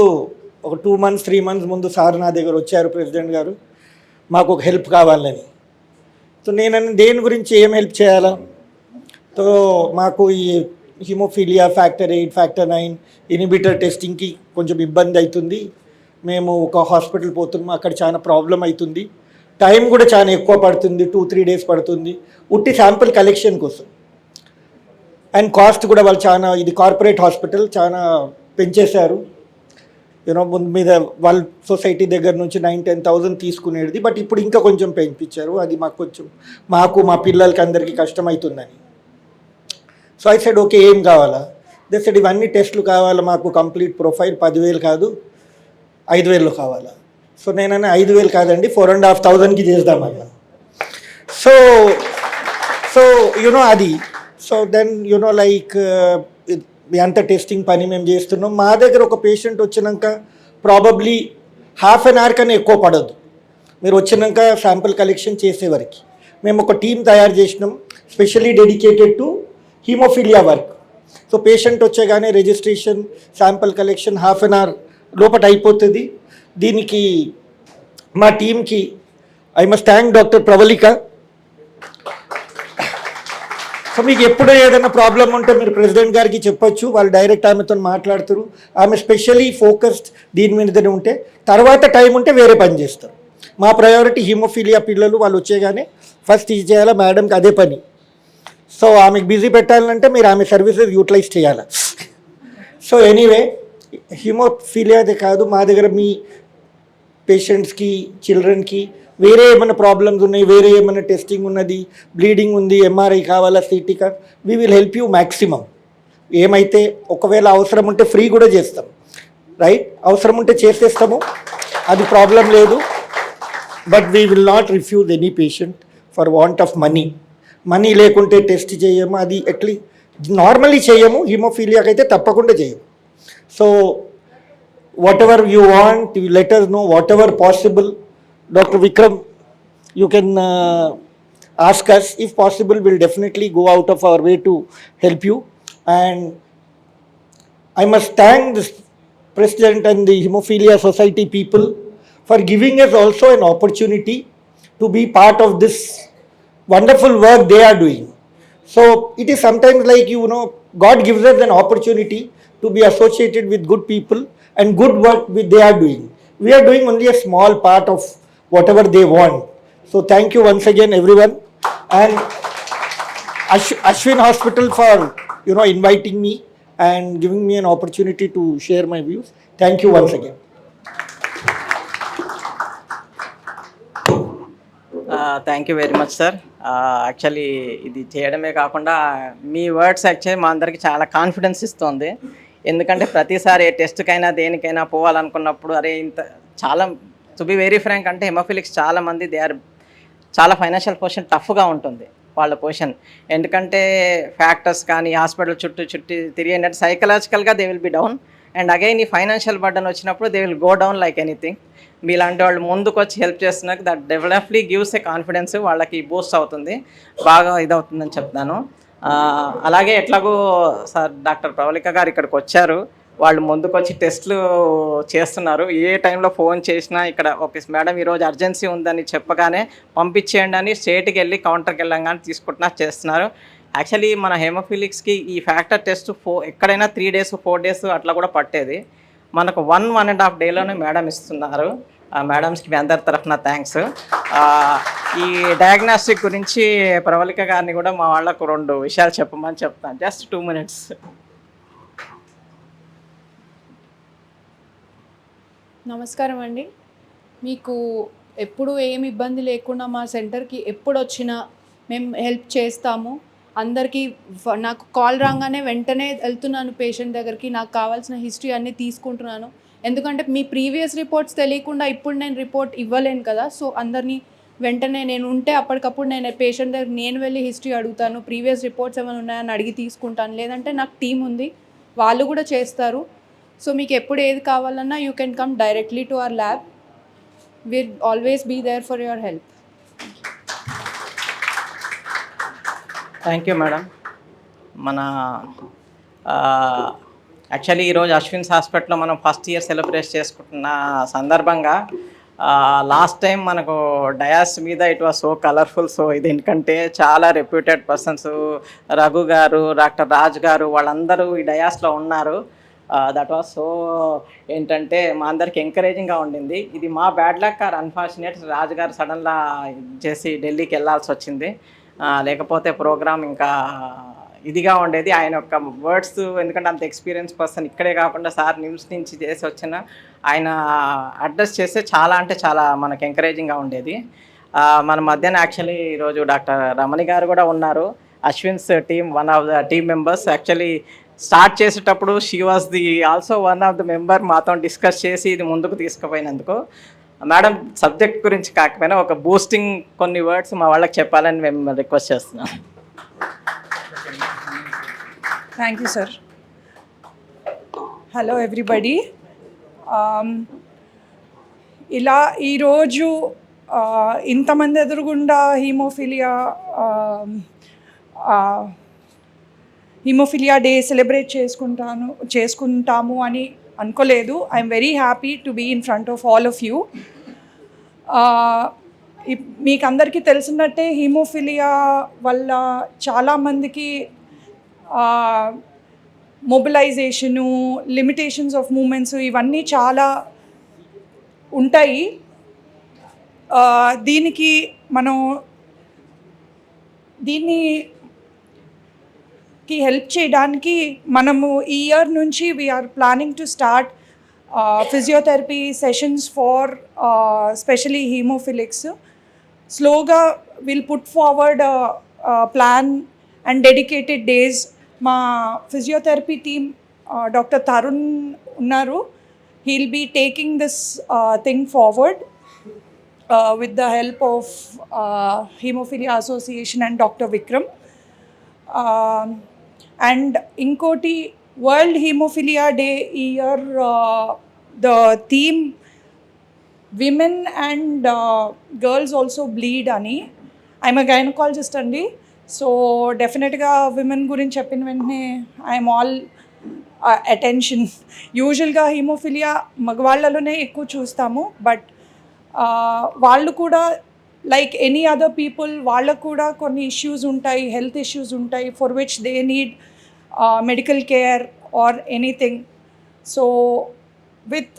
ఒక 2 months 3 months ముందు సార్ నా దగ్గర వచ్చారు, ప్రెసిడెంట్ గారు, మాకు ఒక హెల్ప్ కావాలని. సో నేను దేని గురించి ఏం హెల్ప్ చేయాలా? సో మాకు ఈ హిమోఫీలియా ఫ్యాక్టర్ 8 ఫ్యాక్టర్ 9 ఇనిబిటర్ టెస్టింగ్కి కొంచెం ఇబ్బంది అవుతుంది. మేము ఒక హాస్పిటల్ పోతున్నాం, అక్కడ చాలా ప్రాబ్లం అవుతుంది, టైం కూడా చాలా ఎక్కువ పడుతుంది, 2-3 days పడుతుంది ఉట్టి శాంపిల్ కలెక్షన్ కోసం. అండ్ కాస్ట్ కూడా వాళ్ళు చాలా, ఇది కార్పొరేట్ హాస్పిటల్, చాలా పెంచేశారు. ముందు మీద వాళ్ళ సొసైటీ దగ్గర నుంచి 9-10,000 తీసుకునేది, బట్ ఇప్పుడు ఇంకా కొంచెం పెంపించారు. అది మాకు మా పిల్లలకి అందరికీ కష్టమవుతుందని. సో ఐ సెడ్ ఓకే, ఏం కావాలా? దే సెడ్ ఇవన్నీ టెస్టులు కావాలా మాకు, కంప్లీట్ ప్రొఫైల్ 10,000 కాదు 5,000 కావాలా. సో నేనన్నా 5,000 కాదండి 4,500కి చేద్దామన్నా. సో అది. సో దెన్ లైక్ అంత టెస్టింగ్ పని మేము చేస్తున్నాం. మా దగ్గర ఒక పేషెంట్ వచ్చినాక ప్రాబబ్లీ ½ an hour కన్నా ఎక్కువ పడదు మీరు వచ్చినాక శాంపుల్ కలెక్షన్ చేసేవరకు. మేము ఒక టీం తయారు చేసినాం specially dedicated to hemophilia work. So patient వచ్చేగానే registration, sample collection ½ an hour లోపల అయిపోతుంది. దీనికి మా టీంకి I must thank doctor Pravalika. So మీకు ఎప్పుడో ఏదైనా ప్రాబ్లం ఉంటే మీరు ప్రెసిడెంట్ గారికి చెప్పొచ్చు, వాళ్ళు డైరెక్ట్ ఆమెతో మాట్లాడుతారు. ఆమె స్పెషల్లీ ఫోకస్డ్ దీని మీదనే ఉంటే, తర్వాత టైం ఉంటే వేరే పని చేస్తారు. మా ప్రయారిటీ హీమోఫీలియా పిల్లలు వాళ్ళు వచ్చేగానే ఫస్ట్ ఇది చేయాలా, మేడంకి అదే పని. సో ఆమెకు బిజీ పెట్టాలంటే మీరు ఆమె సర్వీసెస్ యూటిలైజ్ చేయాలి. సో ఎనీవే, హీమోఫీలియాదే కాదు, మా దగ్గర మీ పేషెంట్స్కి, చిల్డ్రన్కి వేరే ఏమైనా ప్రాబ్లమ్స్ ఉన్నాయి, వేరే ఏమైనా టెస్టింగ్ ఉన్నది, బ్లీడింగ్ ఉంది, ఎంఆర్ఐ కావాలా, సిటీ కావాలి, we will help you maximum. ఏమైతే ఒకవేళ అవసరం ఉంటే ఫ్రీ కూడా చేస్తాం, రైట్? అవసరం ఉంటే చేసేస్తాము, అది ప్రాబ్లం లేదు. But we will not refuse any patient for want of money. Money లేకుంటే టెస్ట్ చేయము, అది నార్మల్లీ చేయము, హీమోఫీలియాకి అయితే తప్పకుండా చేయము. So whatever you want, you let us know, whatever possible. Dr. Vikram, you can ask us. If possible, we'll definitely go out of our way to help you. And I must thank the President and the Hemophilia Society people for giving us also an opportunity to be part of this wonderful work they are doing. So it is sometimes like, God gives us an opportunity to be associated with good people and good work they are doing. We are doing only a small part of whatever they want. So thank you once again everyone, and Ashwin Hospital for inviting me and giving me an opportunity to share my views. Thank you once again. Thank you very much sir. Actually ఇది చేయడమే కాకుండా మీ words actually మా అందరికీ చాలా confidence ఇస్తుంది. ఎందుకంటే ప్రతిసారి ఏ టెస్ట్కైనా దేనికైనా పోవాలనుకున్నప్పుడు అరే ఇంత చాలా, టు బి వెరీ ఫ్రాంక్, అంటే హెమోఫిలిక్స్ చాలామంది చాలా ఫైనాన్షియల్ పొజిషన్ టఫ్గా ఉంటుంది వాళ్ళ పొజిషన్. ఎందుకంటే ఫ్యాక్టర్స్ కానీ హాస్పిటల్ చుట్టూ తిరిగినట్టు సైకలాజికల్గా they will be down, and again ఈ ఫైనాన్షియల్ బర్డన్ వచ్చినప్పుడు they will go down like anything. మీలాంటి వాళ్ళు ముందుకు వచ్చి హెల్ప్ చేస్తున్నారు, that definitely gives a confidence, వాళ్ళకి బూస్ట్ అవుతుంది, బాగా ఇదవుతుందని చెప్తాను. అలాగే ఎట్లాగో సార్ డాక్టర్ ప్రవళిక గారు ఇక్కడికి వచ్చారు, వాళ్ళు ముందుకు వచ్చి టెస్టులు చేస్తున్నారు. ఏ టైంలో ఫోన్ చేసినా ఇక్కడ ఓకే మేడం ఈరోజు అర్జెన్సీ ఉందని చెప్పగానే పంపించేయండి అని స్టేట్కి వెళ్ళి కౌంటర్కి వెళ్ళంగానే చేస్తున్నారు. యాక్చువల్లీ మన హెమోఫిలిక్స్కి ఈ ఫ్యాక్టర్ టెస్ట్ ఎక్కడైనా 3 days 4 days అట్లా కూడా పట్టేది, మనకు 1.5 days మేడం ఇస్తున్నారు. మేడమ్స్కి మీ అందరి తరఫున థ్యాంక్స్. ఈ డయాగ్నాస్టిక్ గురించి ప్రవళిక గారిని కూడా మా వాళ్ళకు 2 విషయాలు చెప్పమని చెప్తాను. Just 2 minutes. నమస్కారం అండి. మీకు ఎప్పుడు ఏమి ఇబ్బంది లేకుండా మా సెంటర్కి ఎప్పుడు వచ్చినా మేము హెల్ప్ చేస్తాము. అందరికీ నాకు కాల్ రాగానే వెంటనే వెళ్తున్నాను పేషెంట్ దగ్గరికి, నాకు కావాల్సిన హిస్టరీ అన్నీ తీసుకుంటున్నాను. ఎందుకంటే మీ ప్రీవియస్ రిపోర్ట్స్ తెలియకుండా ఇప్పుడు నేను రిపోర్ట్ ఇవ్వలేను కదా. సో అందరినీ వెంటనే నేను ఉంటే అప్పటికప్పుడు నేను పేషెంట్ దగ్గర నేను వెళ్ళి హిస్టరీ అడుగుతాను, ప్రీవియస్ రిపోర్ట్స్ ఏమైనా ఉన్నాయని అడిగి తీసుకుంటాను. లేదంటే నాకు టీం ఉంది, వాళ్ళు కూడా చేస్తారు. సో మీకు ఎప్పుడు ఏది కావాలన్నా you can come directly to our lab. Will always be there for your help. Thank you madam. మన యాక్చువల్లీ ఈరోజు అశ్విన్స్ హాస్పిటల్లో మనం ఫస్ట్ ఇయర్ సెలబ్రేట్ చేసుకుంటున్న సందర్భంగా లాస్ట్ టైం మనకు డయాస్ మీద it was so colourful. So ఇది ఎందుకంటే చాలా రెప్యూటెడ్ పర్సన్స్, రఘు గారు, డాక్టర్ రాజ్ గారు, వాళ్ళందరూ ఈ డయాస్లో ఉన్నారు. దట్ వాస్ సో ఏంటంటే మా అందరికి ఎంకరేజింగ్గా ఉండింది. ఇది మా బ్యాడ్ లక్ ఆర్ అన్ఫార్చునేట్, రాజు గారు సడన్గా చేసి ఢిల్లీకి వెళ్ళాల్సి వచ్చింది. లేకపోతే ప్రోగ్రామ్ ఇంకా ఇదిగా ఉండేది. ఆయన యొక్క వర్డ్స్, ఎందుకంటే అంత ఎక్స్పీరియన్స్ పర్సన్, ఇక్కడే కాకుండా సార్ నిమ్స్ నుంచి చేసి వచ్చిన ఆయన అడ్రస్ చేస్తే చాలా అంటే చాలా మనకు ఎంకరేజింగ్గా ఉండేది. మన మధ్యాహ్నం యాక్చువల్లీ ఈరోజు డాక్టర్ రమణి గారు కూడా ఉన్నారు, Ashwin's team one of the team members. Actually start చేసేటప్పుడు she was the also one of the member, మాతో డిస్కస్ చేసి ఇది ముందుకు తీసుకుపోయినందుకు. మేడం సబ్జెక్ట్ గురించి కాకపోయినా ఒక బూస్టింగ్ కొన్ని వర్డ్స్ మా వాళ్ళకి చెప్పాలని మేము రిక్వెస్ట్ చేస్తున్నాం. Thank you, sir. Hello, everybody. ఇలా ఈరోజు ఇంతమంది ఎదురుగుండా హీమోఫిలియా డే సెలబ్రేట్ చేసుకుంటాము అని అనుకోలేదు. I'm very happy to be in front of all of you. మీకు అందరికీ తెలిసినట్టే హీమోఫిలియా వల్ల చాలామందికి మొబిలైజేషను, లిమిటేషన్స్ ఆఫ్ మూమెంట్స్ ఇవన్నీ చాలా ఉంటాయి. దీనికి హెల్ప్ చేయడానికి మనము ఈ ఇయర్ నుంచి we are planning to start physiotherapy sessions for specially hemophilics. స్లోగా will put forward plan and dedicated days. మా ఫిజియోథెరపీ టీమ్ డాక్టర్ తరుణ్ ఉన్నారు. He'll be taking this thing forward with the help of Hemophilia Association and Dr. Vikram. And inkoti World Hemophilia Day year, the theme women and girls also bleed ani. I'm a gynecologist andi, so definitely women gurinchi cheppina ventane I am all attention. Usually ga hemophilia magvallalone ekku చూస్తాము, but వాళ్ళు కూడా like any other people వాళ్ళకు కూడా కొన్ని issues ఉంటాయి, health issues ఉంటాయి, for which they need medical care or anything. So with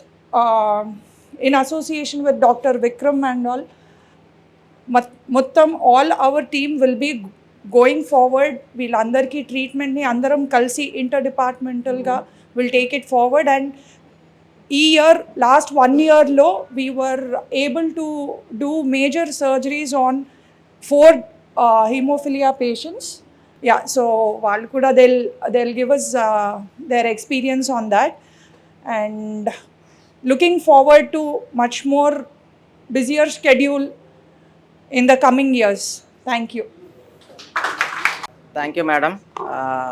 in association with doctor Vikram and all, మొత్తం all our team will be going forward. వీళ్ళందరికీ ట్రీట్మెంట్ని అందరం కలిసి ఇంటర్ డిపార్ట్మెంటల్గా will take it forward. And ఈ ఇయర్ లాస్ట్ 1 yearలో we were able to do major surgeries on 4 hemophilia patients. Yeah, so వాళ్ళు కూడా they'll give us their experience on that, and looking forward to much more busier schedule in the coming years. Thank you. Thank you madam.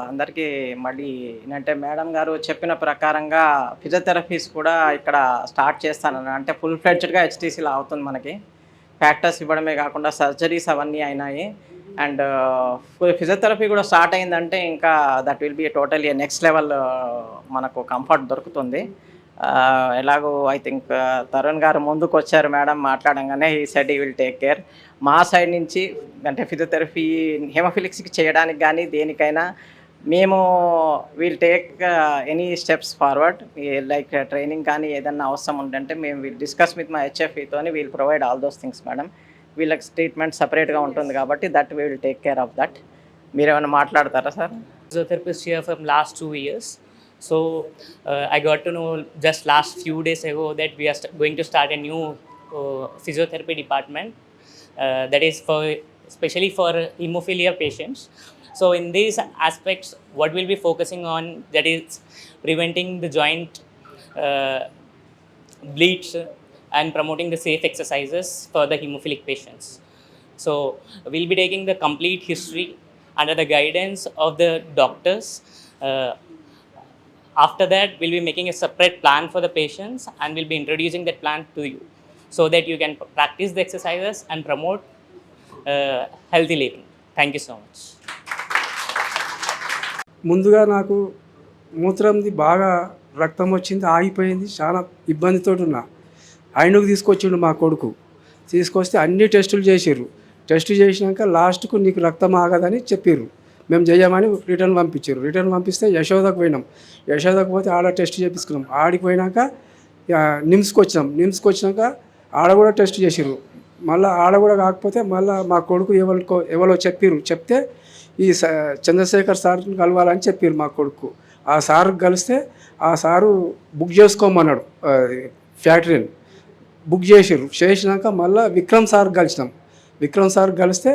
అందరికీ మళ్ళీ ఏంటంటే madam గారు చెప్పిన ప్రకారంగా physiotherapies కూడా ఇక్కడ స్టార్ట్ చేస్తానని, అంటే ఫుల్ ఫ్లెడ్జ్డ్గా హెచ్టీసీలో అవుతుంది. మనకి ఫ్యాక్టర్స్ ఇవ్వడమే కాకుండా సర్జరీస్ అవన్నీ అయినాయి. అండ్ ఫిజియోథెరపీ కూడా స్టార్ట్ అయిందంటే ఇంకా that will be totally next level మనకు కంఫర్ట్ దొరుకుతుంది. ఎలాగో ఐ థింక్ తరుణ్ గారు ముందుకు వచ్చారు madam మాట్లాడంగానే, he said he will take care. మా సైడ్ నుంచి అంటే ఫిజియోథెరపీ హెమోఫిలిక్స్కి చేయడానికి కానీ దేనికైనా మేము will take any steps forward. Like training కానీ ఏదన్నా అవసరం ఉందంటే మేము విల్ డిస్కస్ విత్ మై హెచ్ఎఫ్ఈతోని will provide all those things madam. వీళ్ళకి ట్రీట్మెంట్ సపరేట్గా ఉంటుంది కాబట్టి that we will take care of that. మీరేమైనా మాట్లాడతారా sir? Physiotherapist here from last 2 years. So I got to know just last few days ago that we are going to start a new physiotherapy department that is for especially for hemophilia patients. So in these aspects, what we'll be focusing on, that is preventing the joint bleeds and promoting the safe exercises for the hemophilic patients. So we'll be taking the complete history under the guidance of the doctors. After that, we'll be making a separate plan for the patients and we'll be introducing that plan to you so that you can practice the exercises and promote healthy living. Thank you so much. ముందుగా నాకు మూత్రంది బాగా రక్తం వచ్చింది, ఆగిపోయింది, చాలా ఇబ్బందితో ఉన్నా. ఆయనకు తీసుకొచ్చిండు మా కొడుకు. తీసుకొస్తే అన్ని టెస్టులు చేసిర్రు. టెస్ట్ చేసినాక లాస్ట్కు నీకు రక్తం ఆగదని చెప్పిర్రు. మేము చేయమని రిటర్న్ పంపించారు. రిటర్న్ పంపిస్తే యశోదకు పోయినాం. యశోదకు పోతే ఆడ టెస్ట్ చేపించుకున్నాం. ఆడికి పోయినాక నిమ్స్కి వచ్చినాం. నిమ్స్కి వచ్చినాక ఆడ కూడా టెస్ట్ చేసిర్రు. మళ్ళీ ఆడ కూడా కాకపోతే మళ్ళీ మా కొడుకు ఎవరో చెప్పిర్రు. చెప్తే ఈ చంద్రశేఖర్ సార్ని కలవాలని చెప్పారు మా కొడుకు. ఆ సార్కి కలిస్తే ఆ సారు బుక్ చేసుకోమన్నాడు ఫ్యాక్టరీని. బుక్ చేసిర్రు. చేసినాక మళ్ళీ విక్రమ్ సార్కి కలిసినాం. విక్రమ్ సార్కి కలిస్తే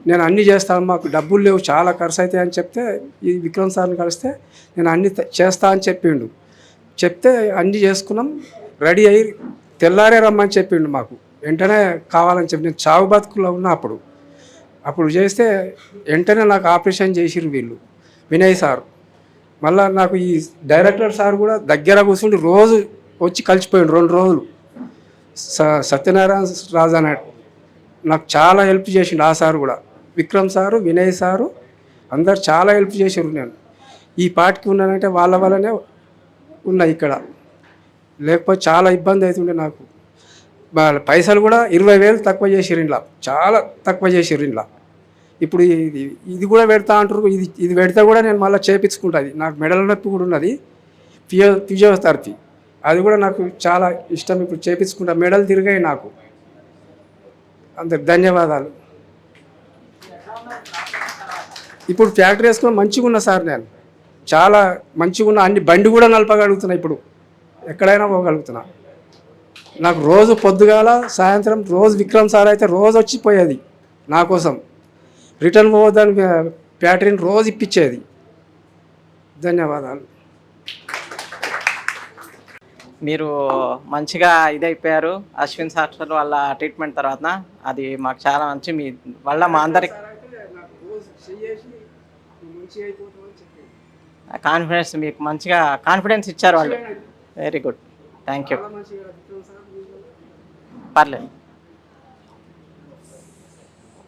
నేను అన్నీ చేస్తాను, మాకు డబ్బులు లేవు, చాలా ఖర్చు అవుతాయి అని చెప్తే ఈ విక్రమ్ సార్ని కలిస్తే నేను అన్నీ చేస్తా అని చెప్పిండు. చెప్తే అన్నీ చేసుకున్నాం. రెడీ అయ్యి తెల్లారే రమ్మని చెప్పిండు మాకు. వెంటనే కావాలని చెప్పి నేను చావు బతుకులో ఉన్నా అప్పుడు చేస్తే వెంటనే నాకు ఆపరేషన్ చేసిర్రు వీళ్ళు, వినయ్ సార్. మళ్ళీ నాకు ఈ డైరెక్టర్ సార్ కూడా దగ్గర కూర్చుండి రోజు వచ్చి కలిసిపోయిండు 2 రోజులు. సత్యనారాయణ రాజు అన్నాడు, నాకు చాలా హెల్ప్ చేసిండు ఆ సార్ కూడా. విక్రమ్ సారు, వినయ్ సారు అందరు చాలా హెల్ప్ చేసారు. నేను ఈ పార్టీకి ఉన్నానంటే వాళ్ళ వల్లనే ఉన్నా ఇక్కడ, లేకపోతే చాలా ఇబ్బంది అవుతుండే నాకు. పైసలు కూడా 20,000 తక్కువ చేసిర్రు ఇంట్లో, చాలా తక్కువ చేసిర్రు ఇంట్లో. ఇప్పుడు ఇది కూడా పెడతా అంటారు. ఇది పెడితే కూడా నేను మళ్ళీ చేయించుకుంటుంది. నాకు మెడల నొప్పి కూడా ఉన్నది, ఫిజియోథెరపీ. అది కూడా నాకు చాలా ఇష్టం. ఇప్పుడు చేయించుకుంటా, మెడలు తిరిగాయి నాకు. అందరికి ధన్యవాదాలు. ఇప్పుడు ఫ్యాక్టరీ వేసుకుని మంచిగా ఉన్నా సార్, నేను చాలా మంచిగా ఉన్నా. అన్ని బండి కూడా నడపగలుగుతున్నా, ఇప్పుడు ఎక్కడైనా పోగలుగుతున్నా. నాకు రోజు పొద్దుగాల సాయంత్రం రోజు విక్రమ్ సార్ అయితే రోజు వచ్చిపోయేది నా కోసం. రిటర్న్ పోవద్దని ఫ్యాక్టరీని రోజు ఇప్పించేది. ధన్యవాదాలు. మీరు మంచిగా ఇదైపోయారు అశ్విన్ సార్ వాళ్ళ ట్రీట్మెంట్ తర్వాత. అది మాకు చాలా మంచి, మీ వల్ల మా అందరికి కాన్ఫిడెన్స్, మీకు మంచిగా కాన్ఫిడెన్స్ ఇచ్చారు వాళ్ళు. Very good, thank you. పర్లేదు,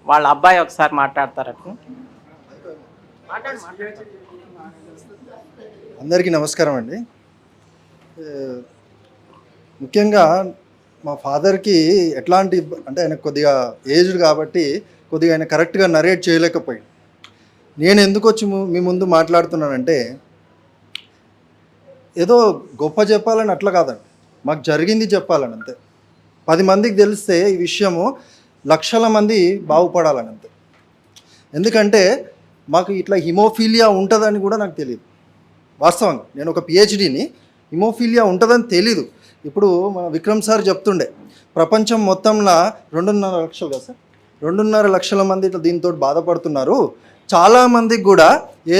వాళ్ళ అబ్బాయి ఒకసారి మాట్లాడతారట. అందరికీ నమస్కారం అండి. ముఖ్యంగా మా ఫాదర్కి ఎట్లాంటి అంటే ఆయన కొద్దిగా ఏజ్డ్ కాబట్టి కొద్దిగా ఆయన కరెక్ట్గా నరేట్ చేయలేకపోయింది. నేను ఎందుకు వచ్చి మీ ముందు మాట్లాడుతున్నానంటే ఏదో గొప్ప చెప్పాలని అట్లా కాదండి, మాకు జరిగింది చెప్పాలని అంతే. 10 మందికి తెలిస్తే ఈ విషయము లక్షల మంది బాగుపడాలని అంతే. ఎందుకంటే మాకు ఇట్లా హిమోఫీలియా ఉంటుందని కూడా నాకు తెలియదు. వాస్తవంగా నేను ఒక పిహెచ్డీని, హిమోఫీలియా ఉంటుందని తెలీదు. ఇప్పుడు మన విక్రమ్ సార్ చెప్తుండే ప్రపంచం మొత్తంలో 2.5 లక్షలు కదా సార్, 2.5 లక్షల మంది ఇట్లా దీంతో బాధపడుతున్నారు. చాలామందికి కూడా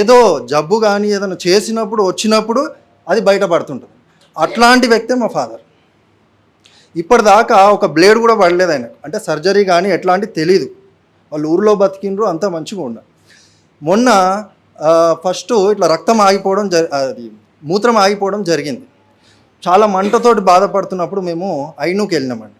ఏదో జబ్బు కానీ ఏదైనా చేసినప్పుడు వచ్చినప్పుడు అది బయటపడుతుంటుంది. అట్లాంటి వ్యక్తే మా ఫాదర్. ఇప్పటిదాకా ఒక బ్లేడ్ కూడా పడలేదు ఆయన, అంటే సర్జరీ కానీ ఎట్లాంటి తెలీదు. వాళ్ళు ఊరిలో బతికిండ్రు, అంతా మంచిగా ఉన్నారు. మొన్న ఫస్ట్ ఇట్లా రక్తం ఆగిపోవడం అది మూత్రం ఆగిపోవడం జరిగింది. చాలా మంటతోటి బాధపడుతున్నప్పుడు మేము ఐనూకి వెళ్ళినామండి.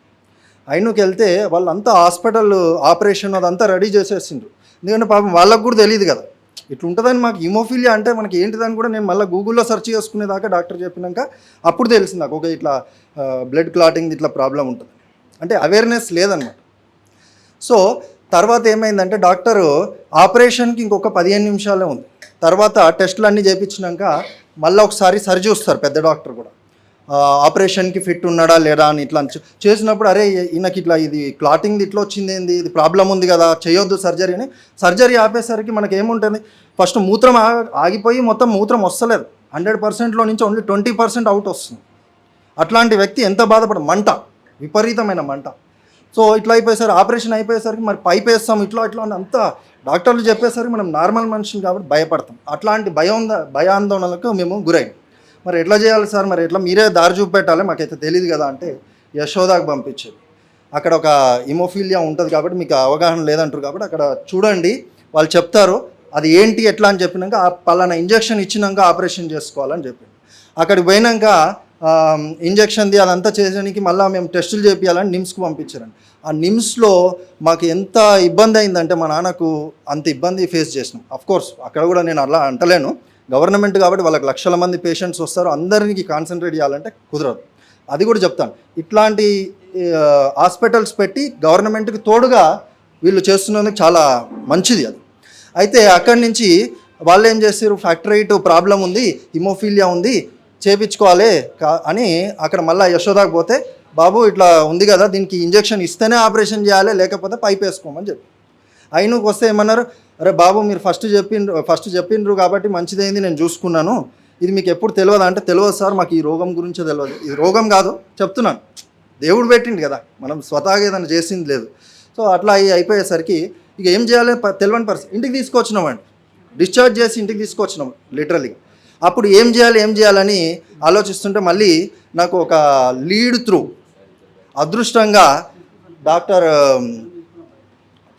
ఐనూకి వెళ్తే వాళ్ళంతా హాస్పిటల్ ఆపరేషన్ అదంతా రెడీ చేసేసిండ్రు. ఎందుకంటే పాపం వాళ్ళకు కూడా తెలియదు కదా ఇట్లా ఉంటుందని. మాకు హిమోఫీలియా అంటే మనకి ఏంటిదని కూడా నేను మళ్ళీ గూగుల్లో సెర్చ్ చేసుకునేదాకా డాక్టర్ చెప్పినాక అప్పుడు తెలిసింది నాకు, ఒక ఇట్లా బ్లడ్ క్లాటింగ్ ఇట్లా ప్రాబ్లం ఉంటుంది. అంటే అవేర్నెస్ లేదన్నమాట. సో తర్వాత ఏమైందంటే డాక్టరు ఆపరేషన్కి ఇంకొక 15 నిమిషాలే ఉంది. తర్వాత టెస్టులు అన్నీ చేయించినాక మళ్ళీ ఒకసారి సరి చూస్తారు పెద్ద డాక్టర్ కూడా, ఆపరేషన్కి ఫిట్ ఉన్నాడా లేదా అని. ఇట్లా చేసినప్పుడు అరే ఈయనకి ఇట్లా ఇది క్లాటింగ్ది ఇట్లా వచ్చింది, ఏంది ఇది ప్రాబ్లం ఉంది కదా, చేయొద్దు సర్జరీ అని. సర్జరీ ఆపేసరికి మనకి ఏముంటుంది, ఫస్ట్ మూత్రం ఆగిపోయి మొత్తం మూత్రం వస్తలేదు. 100%లో నుంచి ఓన్లీ 20% అవుట్ వస్తుంది. అట్లాంటి వ్యక్తి ఎంత మంట, విపరీతమైన మంట. సో ఇట్లా అయిపోయేసరికి ఆపరేషన్ అయిపోయేసరికి మరి పైప్ వేస్తాం ఇట్లా అని అంతా డాక్టర్లు చెప్పేసరికి మనం నార్మల్ మనిషిని కాబట్టి భయపడతాం. అట్లాంటి భయాందోళనలకు మేము గురైనాం. మరి ఎట్లా చేయాలి సార్, మరి ఎట్లా మీరే దారి చూపెట్టాలి, మాకైతే తెలియదు కదా అంటే యశోదాకు పంపించారు. అక్కడ ఒక హిమోఫీలియా ఉంటుంది కాబట్టి మీకు అవగాహన లేదంటారు కాబట్టి అక్కడ చూడండి, వాళ్ళు చెప్తారు అది ఏంటి ఎట్లా అని చెప్పినాక పలానా ఇంజెక్షన్ ఇచ్చినాక ఆపరేషన్ చేసుకోవాలని చెప్పింది. అక్కడికి పోయినాక ఇంజెక్షన్ది అదంతా చేసేదానికి మళ్ళీ మేము టెస్టులు చేయించాలని నిమ్స్కి పంపించారండి. ఆ నిమ్స్లో మాకు ఎంత ఇబ్బంది అయిందంటే మా నాన్నకు అంత ఇబ్బంది ఫేస్ చేసినాం. అఫ్కోర్స్ అక్కడ కూడా నేను అలా అంటలేను, గవర్నమెంట్ కాబట్టి వాళ్ళకి లక్షల మంది పేషెంట్స్ వస్తారు, అందరికి కాన్సన్ట్రేట్ చేయాలంటే కుదరదు. అది కూడా చెప్తాను. ఇట్లాంటి హాస్పిటల్స్ పెట్టి గవర్నమెంట్కి తోడుగా వీళ్ళు చేస్తున్నందుకు చాలా మంచిది అది. అయితే అక్కడి నుంచి వాళ్ళు ఏం చేస్తారు, ఫ్యాక్టరేట్ ప్రాబ్లం ఉంది, హిమోఫీలియా ఉంది, చేపించుకోవాలి అని అక్కడ మళ్ళీ యశోదాకు పోతే, బాబు ఇట్లా ఉంది కదా, దీనికి ఇంజెక్షన్ ఇస్తేనే ఆపరేషన్ చేయాలి, లేకపోతే పైప్ వేసుకోమని చెప్పి. అయినకు వస్తే ఏమన్నారు, అరే బాబు మీరు ఫస్ట్ చెప్పిండ్రు కాబట్టి మంచిదైంది, నేను చూసుకున్నాను, ఇది మీకు ఎప్పుడు తెలియదు అంటే, తెలియదు సార్, మాకు ఈ రోగం గురించే తెలియదు. ఇది రోగం కాదు చెప్తున్నాను, దేవుడు పెట్టిండు కదా, మనం స్వతహాగా ఏదైనా చేసింది లేదు. సో అట్లా అయిపోయేసరికి ఇక ఏం చేయాలి తెలియని పరిస్థితి. ఇంటికి తీసుకొచ్చినామండి, డిశ్చార్జ్ చేసి ఇంటికి తీసుకొచ్చినాం లిటరలీగా. అప్పుడు ఏం చేయాలని ఆలోచిస్తుంటే మళ్ళీ నాకు ఒక లీడ్ త్రూ అదృష్టంగా డాక్టర్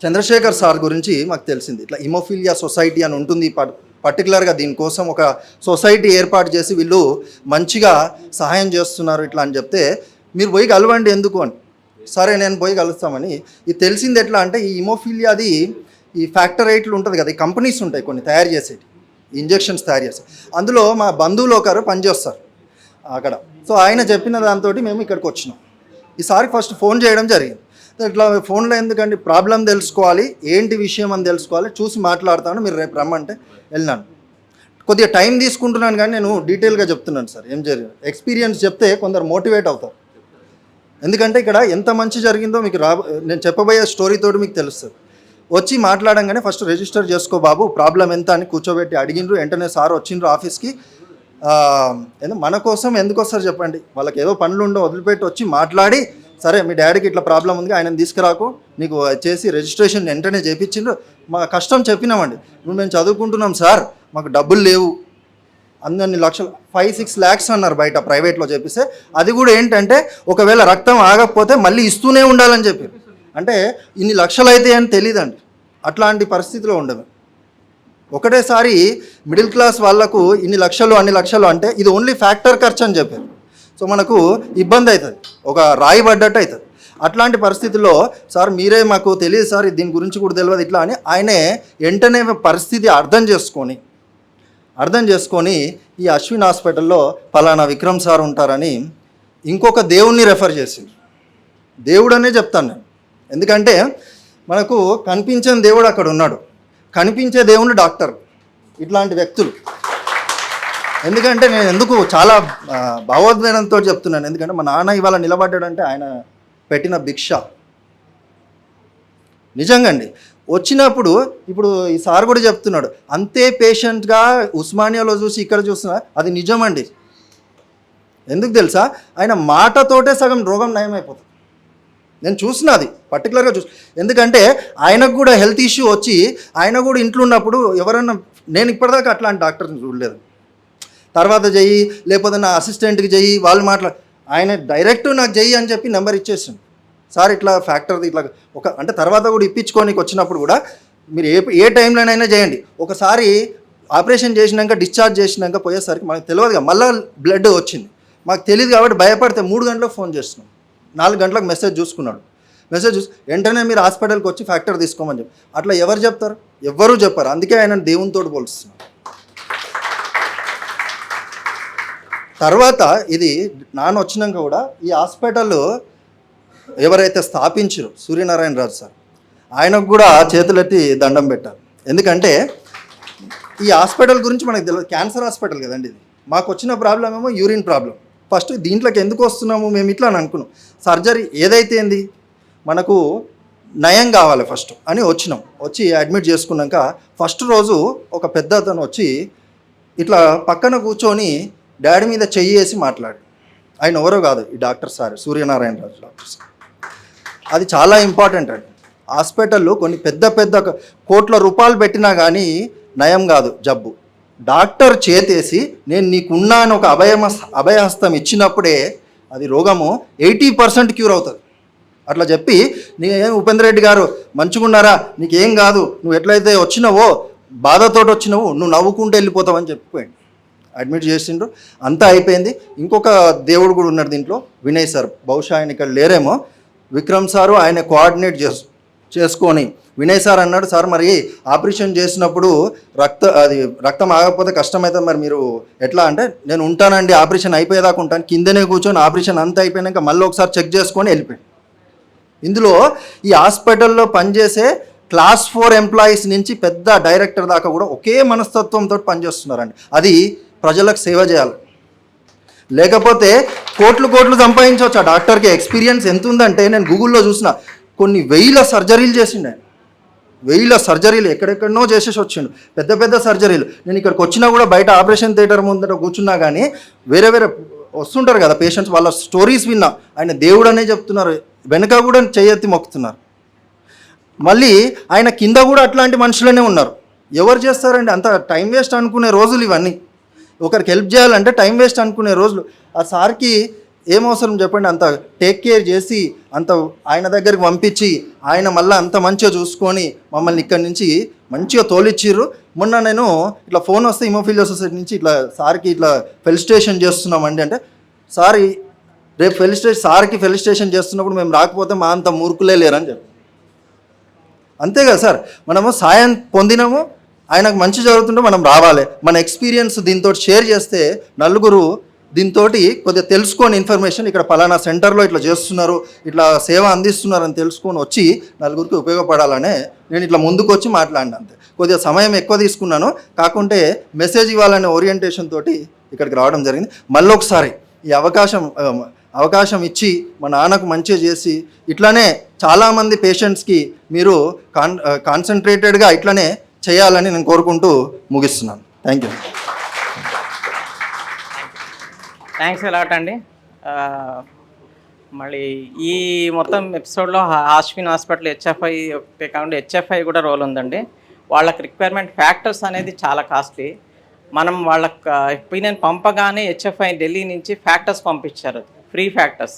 చంద్రశేఖర్ సార్ గురించి మాకు తెలిసింది. ఇట్లా హిమోఫీలియా సొసైటీ అని ఉంటుంది, పర్టికులర్గా దీనికోసం ఒక సొసైటీ ఏర్పాటు చేసి వీళ్ళు మంచిగా సహాయం చేస్తున్నారు ఇట్లా అని చెప్తే, మీరు పోయి కలవండి ఎందుకు అని. సరే నేను పోయి కలుస్తామని. ఇది తెలిసింది ఎట్లా అంటే, ఈ హిమోఫీలియాది ఈ ఫ్యాక్టరేట్లు ఉంటుంది కదా, ఈ కంపెనీస్ ఉంటాయి కొన్ని తయారు చేసేవి, ఇంజెక్షన్స్ తయారు చేసి, అందులో మా బంధువులు ఒకరు పనిచేస్తారు అక్కడ. సో ఆయన చెప్పిన దాంతో మేము ఇక్కడికి వచ్చినాం. ఈసారి ఫస్ట్ ఫోన్ చేయడం జరిగింది. ఇట్లా ఫోన్లో ఎందుకండి, ప్రాబ్లం తెలుసుకోవాలి, ఏంటి విషయం అని తెలుసుకోవాలి, చూసి మాట్లాడతాను, మీరు రేపు రమ్మంటే వెళ్ళినాను. కొద్దిగా టైం తీసుకుంటున్నాను కానీ నేను డీటెయిల్గా చెప్తున్నాను సార్ ఏం జరిగింది. ఎక్స్పీరియన్స్ చెప్తే కొందరు మోటివేట్ అవుతారు. ఎందుకంటే ఇక్కడ ఎంత మంచి జరిగిందో మీకు నేను చెప్పబోయే స్టోరీతోటి మీకు తెలుస్తుంది. వచ్చి మాట్లాడంగానే ఫస్ట్ రిజిస్టర్ చేసుకో బాబు, ప్రాబ్లం ఎంత అని కూర్చోబెట్టి అడిగిండ్రు. వెంటనే సార్ వచ్చిండ్రు ఆఫీస్కి. మన కోసం ఎందుకు వస్తారు చెప్పండి, వాళ్ళకి ఏదో పనులు ఉండో వదిలిపెట్టి వచ్చి మాట్లాడి, సరే మీ డాడీకి ఇట్లా ప్రాబ్లం ఉంది, ఆయన తీసుకురాకు, నీకు చేసి రిజిస్ట్రేషన్ వెంటనే చేయించిండ్రు. మా కష్టం చెప్పినామండి, ఇప్పుడు మేము చదువుకుంటున్నాం సార్, మాకు డబ్బులు లేవు, అన్ని లక్షలు 5-6 lakhs అన్నారు బయట ప్రైవేట్లో చెప్పిస్తే. అది కూడా ఏంటంటే ఒకవేళ రక్తం ఆగకపోతే మళ్ళీ ఇస్తూనే ఉండాలని చెప్పారు. అంటే ఇన్ని లక్షలు అయితే అని తెలియదండి, అట్లాంటి పరిస్థితిలో ఉండదు. ఒకటేసారి మిడిల్ క్లాస్ వాళ్లకు ఇన్ని లక్షలు అన్ని లక్షలు అంటే ఇది ఓన్లీ ఫ్యాక్టర్ ఖర్చు అని చెప్పారు. సో మనకు ఇబ్బంది అవుతుంది, ఒక రాయి పడ్డట్టు అవుతుంది. అట్లాంటి పరిస్థితుల్లో సార్ మీరే మాకు తెలియదు సార్, దీని గురించి కూడా తెలియదు ఇట్లా అని ఆయనే వెంటనే పరిస్థితి అర్థం చేసుకొని ఈ అశ్విన్ హాస్పిటల్లో పలానా విక్రమ్ సార్ ఉంటారని ఇంకొక దేవుణ్ణి రెఫర్ చేసింది. దేవుడనే చెప్తాను నేను, ఎందుకంటే మనకు కనిపించని దేవుడు అక్కడ ఉన్నాడు, కనిపించే దేవుడు డాక్టర్, ఇట్లాంటి వ్యక్తులు. ఎందుకంటే నేను ఎందుకు చాలా భావోద్వేగంతో చెప్తున్నాను, ఎందుకంటే మా నాన్న ఇవాళ నిలబడ్డాడంటే ఆయన పెట్టిన భిక్ష. నిజంగా అండి, వచ్చినప్పుడు ఇప్పుడు ఈ సార్ కూడా చెప్తున్నాడు, అంతే పేషెంట్గా ఉస్మానియాలో చూసి ఇక్కడ చూస్తున్నా, అది నిజమండి. ఎందుకు తెలుసా, ఆయన మాటతోటే సగం రోగం నయమైపోతుంది. నేను చూసిన అది పర్టికులర్గా ఎందుకంటే ఆయనకు కూడా హెల్త్ ఇష్యూ వచ్చి ఆయన కూడా ఇంట్లో ఉన్నప్పుడు ఎవరన్నా, నేను ఇప్పటిదాకా అట్లాంటి డాక్టర్ని చూడలేదు, తర్వాత చెయ్యి లేకపోతే నా అసిస్టెంట్కి చెయ్యి వాళ్ళు ఆయన డైరెక్ట్ నాకు చెయ్యి అని చెప్పి నెంబర్ ఇచ్చేసింది. సార్ ఇట్లా ఫ్యాక్టర్ది ఇట్లా అంటే తర్వాత కూడా ఇప్పించుకోనికి వచ్చినప్పుడు కూడా మీరు ఏ టైంలోనైనా చేయండి. ఒకసారి ఆపరేషన్ చేసినాక డిశ్చార్జ్ చేసినాక పోయేసరికి మనకు తెలియదుగా మళ్ళీ బ్లడ్ వచ్చింది, మాకు తెలియదు కాబట్టి భయపడితే 3 గంటలకు ఫోన్ చేస్తున్నాం, 4 గంటలకు మెసేజ్ చూసుకున్నాడు. మెసేజ్ చూసి వెంటనే మీరు హాస్పిటల్కి వచ్చి ఫ్యాక్టర్ తీసుకోమని చెప్పి. అట్లా ఎవరు చెప్తారు, ఎవ్వరూ చెప్పారు. అందుకే ఆయన దేవునితోటి పోలుస్తున్నారు. తర్వాత ఇది నాన్న వచ్చినాక కూడా ఈ హాస్పిటల్ ఎవరైతే స్థాపించారో సూర్యనారాయణ రాజు సార్, ఆయనకు కూడా చేతులెత్తి దండం పెట్టారు. ఎందుకంటే ఈ హాస్పిటల్ గురించి మనకు తెలియదు, క్యాన్సర్ హాస్పిటల్ కదండి ఇది. మాకు వచ్చిన ప్రాబ్లం ఏమో యూరిన్ ప్రాబ్లం. ఫస్ట్ దీంట్లోకి ఎందుకు వస్తున్నాము మేము ఇట్లా అని అనుకున్నాం. సర్జరీ ఏదైతే ఏంది మనకు నయం కావాలి ఫస్ట్ అని వచ్చినాం. వచ్చి అడ్మిట్ చేసుకున్నాక ఫస్ట్ రోజు ఒక పెద్ద అతను వచ్చి ఇట్లా పక్కన కూర్చొని డాడీ మీద చెయ్యి వేసి మాట్లాడు. ఆయన ఎవరో కాదు, ఈ డాక్టర్ సార్, సూర్యనారాయణ రాజు డాక్టర్ సార్. అది చాలా ఇంపార్టెంట్ అండి. హాస్పిటల్లో కొన్ని పెద్ద కోట్ల రూపాయలు పెట్టినా కానీ నయం కాదు జబ్బు. డాక్టర్ చేతేసి నేను నీకున్నా అని ఒక అభయహస్తం ఇచ్చినప్పుడే అది రోగము 80% క్యూర్ అవుతుంది. అట్లా చెప్పి నేనేం ఉపేంద్ర రెడ్డి గారు మంచిగున్నారా, నీకేం కాదు, నువ్వు ఎట్లయితే వచ్చినావో బాధతోటి వచ్చినావు, నువ్వు నవ్వుకుంటూ వెళ్ళిపోతావని చెప్పిపోయింది. అడ్మిట్ చేసిండ్రు, అంతా అయిపోయింది. ఇంకొక దేవుడు కూడా ఉన్నాడు దీంట్లో, వినయ్ సార్, బహుశా ఆయన ఇక్కడ లేరేమో. విక్రమ్ సారు ఆయన కోఆర్డినేట్ చేసుకొని వినయ్ సార్ అన్నాడు, సార్ మరి ఆపరేషన్ చేసినప్పుడు రక్తం ఆగకపోతే కష్టమవుతుంది, మరి మీరు ఎట్లా అంటే, నేను ఉంటానండి ఆపరేషన్ అయిపోయేదాకా ఉంటాను, కిందనే కూర్చొని ఆపరేషన్ అంతా అయిపోయాక మళ్ళీ ఒకసారి చెక్ చేసుకొని వెళ్ళిపోయాను. ఇందులో ఈ హాస్పిటల్లో పనిచేసే క్లాస్ 4 ఎంప్లాయీస్ నుంచి పెద్ద డైరెక్టర్ దాకా కూడా ఒకే మనస్తత్వంతో పనిచేస్తున్నారండి. అది ప్రజలకు సేవ చేయాలి. లేకపోతే కోట్లు సంపాదించవచ్చు. ఆ డాక్టర్కి ఎక్స్పీరియన్స్ ఎంత ఉందంటే, నేను గూగుల్లో చూసిన కొన్ని 1000 సర్జరీలు చేసిండు ఆయన. 1000 సర్జరీలు ఎక్కడెక్కడనో చేసేసి వచ్చిండు, పెద్ద సర్జరీలు. నేను ఇక్కడికి వచ్చినా కూడా బయట ఆపరేషన్ థియేటర్ ముందర కూర్చున్నా కానీ వేరే వస్తుంటారు కదా పేషెంట్స్, వాళ్ళ స్టోరీస్ విన్నా. ఆయన దేవుడు అనే చెప్తున్నారు, వెనక కూడా చేయెత్తి మొక్కుతున్నారు. మళ్ళీ ఆయన కింద కూడా అట్లాంటి మనుషులనే ఉన్నారు. ఎవరు చేస్తారండి? అంత టైం వేస్ట్ అనుకునే రోజులు ఇవన్నీ. ఒకరికి హెల్ప్ చేయాలంటే టైం వేస్ట్ అనుకునే రోజులు. ఆ సార్కి ఏం అవసరం చెప్పండి? అంత టేక్ కేర్ చేసి అంత ఆయన దగ్గరికి పంపించి ఆయన మళ్ళీ అంత మంచిగా చూసుకొని మమ్మల్ని ఇక్కడి నుంచి మంచిగా తోలిచ్చిర్రు. మొన్న నేను ఇట్లా ఫోన్ వస్తే హిమోఫీలియా సొసైటీ నుంచి ఇట్లా సార్కి ఇట్లా ఫెలిసిటేషన్ చేస్తున్నామండి అంటే, సార్ రేపు సార్కి ఫెలిసిటేషన్ చేస్తున్నప్పుడు మేము రాకపోతే మా అంత మూర్ఖులే లేరని చెప్పి. అంతే కదా సార్, మనము సాయం పొందినాము, ఆయనకు మంచి జరుగుతుంటే మనం రావాలి. మన ఎక్స్పీరియన్స్ దీంతో షేర్ చేస్తే నలుగురు దీంతో కొద్దిగా తెలుసుకొని ఇన్ఫర్మేషన్ ఇక్కడ పలానా సెంటర్లో ఇట్లా చేస్తున్నారు, ఇట్లా సేవ అందిస్తున్నారు అని తెలుసుకొని వచ్చి నలుగురికి ఉపయోగపడాలనే నేను ఇట్లా ముందుకు వచ్చి మాట్లాడినా. అంతే, కొద్దిగా సమయం ఎక్కువ తీసుకున్నాను, కాకుంటే మెసేజ్ ఇవ్వాలనే ఓరియంటేషన్ తోటి ఇక్కడికి రావడం జరిగింది. మళ్ళీ ఒకసారి ఈ అవకాశం ఇచ్చి మా నాన్నకు మంచిగా చేసి ఇట్లానే చాలామంది పేషెంట్స్కి మీరు కాన్సన్ట్రేటెడ్గా ఇట్లనే చేయాలని నేను కోరుకుంటూ ముగిస్తున్నాను. Thank you. థ్యాంక్స్ అలాట్ అండి. మళ్ళీ ఈ మొత్తం ఎపిసోడ్లో అశ్విన్ హాస్పిటల్ హెచ్ఎఫ్ఐ కాకుండా హెచ్ఎఫ్ఐ కూడా రోల్ ఉందండి. వాళ్ళకి రిక్వైర్మెంట్ ఫ్యాక్టర్స్ అనేది చాలా కాస్ట్లీ. మనం వాళ్ళకి ఒపీనియన్ పంపగానే హెచ్ఎఫ్ఐ ఢిల్లీ నుంచి ఫ్యాక్టర్స్ పంపించారు, ఫ్రీ ఫ్యాక్టర్స్.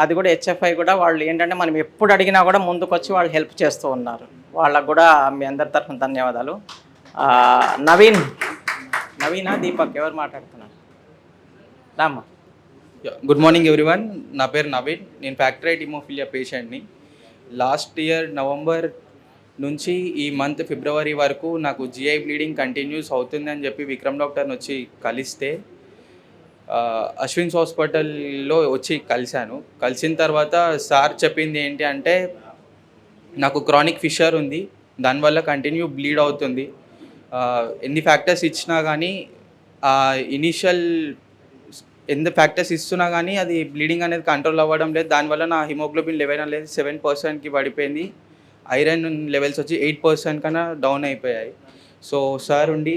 అది కూడా హెచ్ఎఫ్ఐ కూడా వాళ్ళు ఏంటంటే మనం ఎప్పుడు అడిగినా కూడా ముందుకు వచ్చి వాళ్ళు హెల్ప్ చేస్తూ ఉన్నారు. వాళ్ళకు కూడా మీ అందరి తరఫున ధన్యవాదాలు. నవీనా దీపక్ ఎవరు మాట్లాడుతున్నారు? రామ్మా. Good morning everyone. నా పేరు నవీన్. నేను ఫ్యాక్టరైట్ హిమోఫిలియా పేషెంట్ని. లాస్ట్ ఇయర్ నవంబర్ నుంచి ఈ మంత్ ఫిబ్రవరి వరకు నాకు జిఐ బ్లీడింగ్ కంటిన్యూస్ అవుతుందని చెప్పి విక్రమ్ డాక్టర్ని వచ్చి కలిస్తే అశ్విన్స్ హాస్పిటల్లో వచ్చి కలిసిన తర్వాత సార్ చెప్పింది ఏంటి అంటే, నాకు క్రానిక్ ఫిషర్ ఉంది, దానివల్ల కంటిన్యూ బ్లీడ్ అవుతుంది. ఎన్ని ఫ్యాక్టర్స్ ఇచ్చినా కానీ ఇనీషియల్ ఫ్యాక్టర్స్ ఇస్తున్నా కానీ అది బ్లీడింగ్ అనేది కంట్రోల్ అవ్వడం లేదు. దానివల్ల నా హిమోగ్లోబిన్ లెవెల్ అనేది 7%కి పడిపోయింది. ఐరన్ లెవెల్స్ వచ్చి 8% కన్నా డౌన్ అయిపోయాయి. సో సార్ ఉండి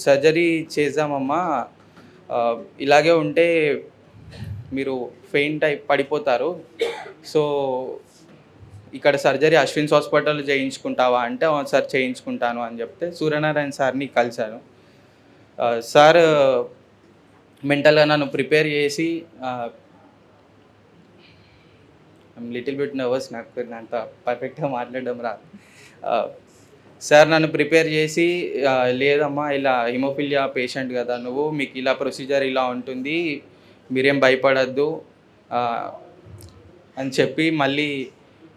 సర్జరీ చేద్దామమ్మా, ఇలాగే ఉంటే మీరు ఫెయింట్ పడిపోతారు, సో ఇక్కడ సర్జరీ అశ్విన్స్ హాస్పిటల్లో చేయించుకుంటావా అంటే, సార్ చేయించుకుంటాను అని చెప్తే సూర్యనారాయణ సార్ని కలిశాను. సార్ మెంటల్గా నన్ను ప్రిపేర్ చేసి, లిటిల్ బిట్ నర్వస్, నాకు అంత పర్ఫెక్ట్గా మాట్లాడడం రాదు. సార్ నన్ను ప్రిపేర్ చేసి, లేదమ్మా ఇలా హిమోఫిలియా పేషెంట్ కదా నువ్వు, మీకు ఇలా ప్రొసీజర్ ఇలా ఉంటుంది, మీరేం భయపడద్దు అని చెప్పి మళ్ళీ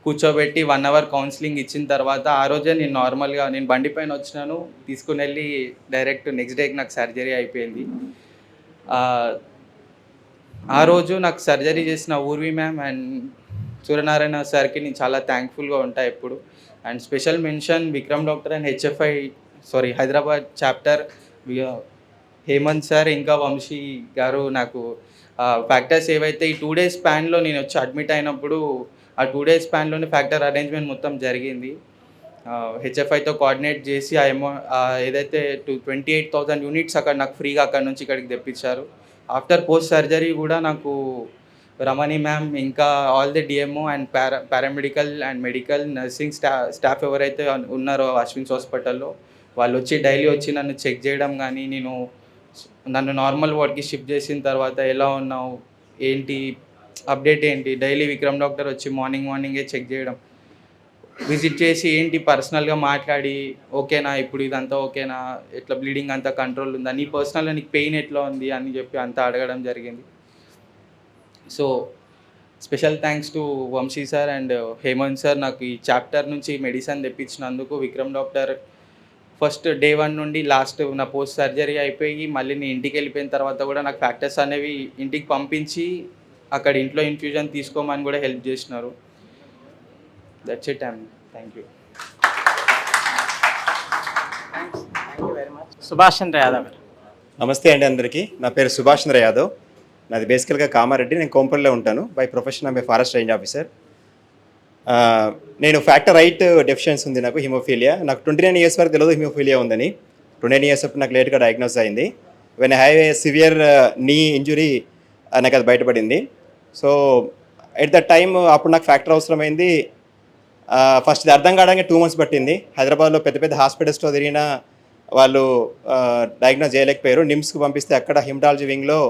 కూర్చోబెట్టి 1 అవర్ కౌన్సిలింగ్ ఇచ్చిన తర్వాత ఆ రోజే నేను నార్మల్గా నేను బండి పైన వచ్చినాను, తీసుకుని వెళ్ళి డైరెక్ట్ నెక్స్ట్ డేకి నాకు సర్జరీ అయిపోయింది. ఆ రోజు నాకు సర్జరీ చేసిన ఊర్వి మ్యామ్ అండ్ సూర్యనారాయణ సార్కి నేను చాలా థ్యాంక్ఫుల్గా ఉంటాను ఎప్పుడు. And special mention Vikram doctor and Hyderabad chapter Hemanth sir ఇంకా వంశీ గారు. నాకు ఫ్యాక్టర్స్ ఏవైతే ఈ 2 days స్పాన్లో నేను వచ్చి అడ్మిట్ అయినప్పుడు ఆ 2 days స్పాన్లోనే ఫ్యాక్టర్ అరేంజ్మెంట్ మొత్తం జరిగింది. హెచ్ఎఫ్ఐతో కోఆర్డినేట్ చేసి ఏదైతే 28,000 యూనిట్స్ అక్కడ నాకు ఫ్రీగా అక్కడ నుంచి ఇక్కడికి తెప్పించారు. ఆఫ్టర్ పోస్ట్ సర్జరీ కూడా నాకు రమణి మ్యామ్ ఇంకా all the DMO and paramedical and medical nursing staff ఎవరైతే ఉన్నారో అశ్విన్స్ హాస్పిటల్లో, వాళ్ళు వచ్చి డైలీ వచ్చి నన్ను చెక్ చేయడం కానీ, నన్ను నార్మల్ వార్డ్కి షిఫ్ట్ చేసిన తర్వాత ఎలా ఉన్నావు, ఏంటి అప్డేట్ ఏంటి, డైలీ విక్రమ్ డాక్టర్ వచ్చి మార్నింగే చెక్ చేయడం, విజిట్ చేసి ఏంటి పర్సనల్గా మాట్లాడి, ఓకేనా ఇప్పుడు ఇదంతా ఓకేనా, ఎట్లా బ్లీడింగ్ అంతా కంట్రోల్ ఉందా, నీ పర్సనల్గా నీకు పెయిన్ ఎట్లా ఉంది అని చెప్పి అంతా అడగడం జరిగింది. So special thanks to Vamsi sir and Hemanth sir నాకు ఈ చాప్టర్ నుంచి మెడిసిన్ తెప్పించినందుకు. విక్రమ్ డాక్టర్ ఫస్ట్ డే 1 నుండి లాస్ట్ నా పోస్ట్ సర్జరీ అయిపోయి మళ్ళీ నేను ఇంటికి వెళ్ళిపోయిన తర్వాత కూడా నాకు ఫ్యాక్టర్స్ అనేవి ఇంటికి పంపించి అక్కడ ఇంట్లో ఇన్ఫ్యూజన్ తీసుకోమని కూడా హెల్ప్ చేసినారు. That's it and thank you. Subhash Chandra Yadav గారు. నమస్తే అండి అందరికీ. నా పేరు సుభాష్ చంద్ర యాదవ్. నాది బేసికల్గా కామారెడ్డి. నేను కోంపల్లిలో ఉంటాను. By profession I'm a forest range officer. నేను ఫ్యాక్టర్ 8 డెఫిషియన్సీ ఉంది నాకు, హిమోఫీలియా. నాకు 29 ఇయర్స్ వరకు తెలియదు హిమోఫీలియా ఉందని. 29 ఇయర్స్ అప్పుడు నాకు లేట్గా డయాగ్నోస్ అయింది. When I have a severe నీ ఇంజురీ నాకు అది బయటపడింది. సో ఎట్ ద టైమ్ అప్పుడు నాకు ఫ్యాక్టర్ అవసరమైంది. ఫస్ట్ ఇది అర్థం కావడానికి 2 months పట్టింది. హైదరాబాద్లో పెద్ద పెద్ద హాస్పిటల్స్లో తిరిగిన వాళ్ళు డయాగ్నోస్ చేయలేకపోయారు. నిమ్స్కి పంపిస్తే అక్కడ హిమటాలజీ వింగ్లో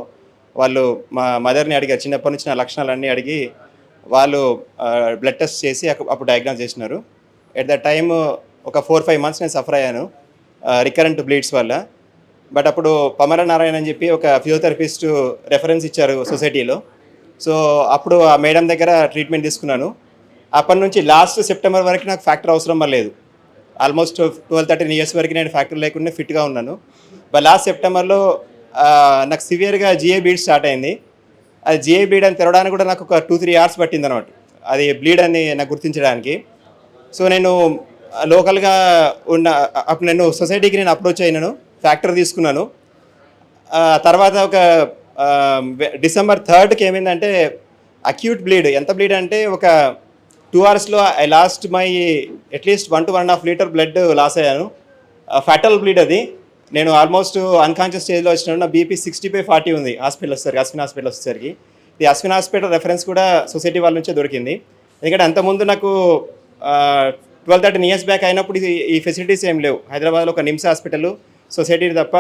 వాళ్ళు మా మదర్ని అడిగారు, చిన్నప్పటి నుంచి నా లక్షణాలన్నీ అడిగి వాళ్ళు బ్లడ్ టెస్ట్ చేసి అప్పుడు డయాగ్నోస్ చేసినారు. ఎట్ ద టైమ్ ఒక 4-5 months నేను సఫర్ అయ్యాను రికరెంట్ బ్లీడ్స్ వల్ల. బట్ అప్పుడు పమర నారాయణ అని చెప్పి ఒక ఫిజియోథెరపిస్ట్ రెఫరెన్స్ ఇచ్చారు సొసైటీలో. సో అప్పుడు ఆ మేడం దగ్గర ట్రీట్మెంట్ తీసుకున్నాను. అప్పటి నుంచి లాస్ట్ సెప్టెంబర్ వరకు నాకు ఫ్యాక్టర్ అవసరం లేదు. ఆల్మోస్ట్ 12-13 years వరకు నేను ఫ్యాక్టర్ లేకుండా ఫిట్గా ఉన్నాను. బట్ లాస్ట్ సెప్టెంబర్లో నాకు సివియర్గా జిఏ బ్లీడ్ స్టార్ట్ అయింది. అది జిఏ బ్లీడ్ అని తెరవడానికి కూడా నాకు ఒక 2-3 hours పట్టింది అనమాట, అది బ్లీడ్ అని నాకు గుర్తించడానికి. సో నేను లోకల్గా ఉన్న అప్పుడు నేను సొసైటీకి నేను అప్రోచ్ అయినాను, ఫ్యాక్టర్ తీసుకున్నాను. తర్వాత ఒక December 3rd ఏమైందంటే అక్యూట్ బ్లీడ్. ఎంత బ్లీడ్ అంటే ఒక 2 hours I lost my at least 1 to 1.5 liter blood loss అయ్యాను. ఫ్యాటల్ బ్లీడ్ అది. నేను ఆల్మోస్ట్ అన్కాన్షియస్ స్టేజ్లో వచ్చినాను. నా బీపీ 60/40 ఉంది హాస్పిటల్ వచ్చేసరికి, అశ్విన్ హాస్పిటల్ వచ్చేసరికి. ఈ అశ్విన్ హాస్పిటల్ రెఫరెన్స్ కూడా సొసైటీ వాళ్ళ నుంచే దొరికింది. ఎందుకంటే అంతకుముందు నాకు 12-13 years బ్యాక్ అయినప్పుడు ఈ ఫెసిలిటీస్ ఏం లేవు. హైదరాబాద్లో ఒక నిమ్స్ హాస్పిటల్, సొసైటీ తప్ప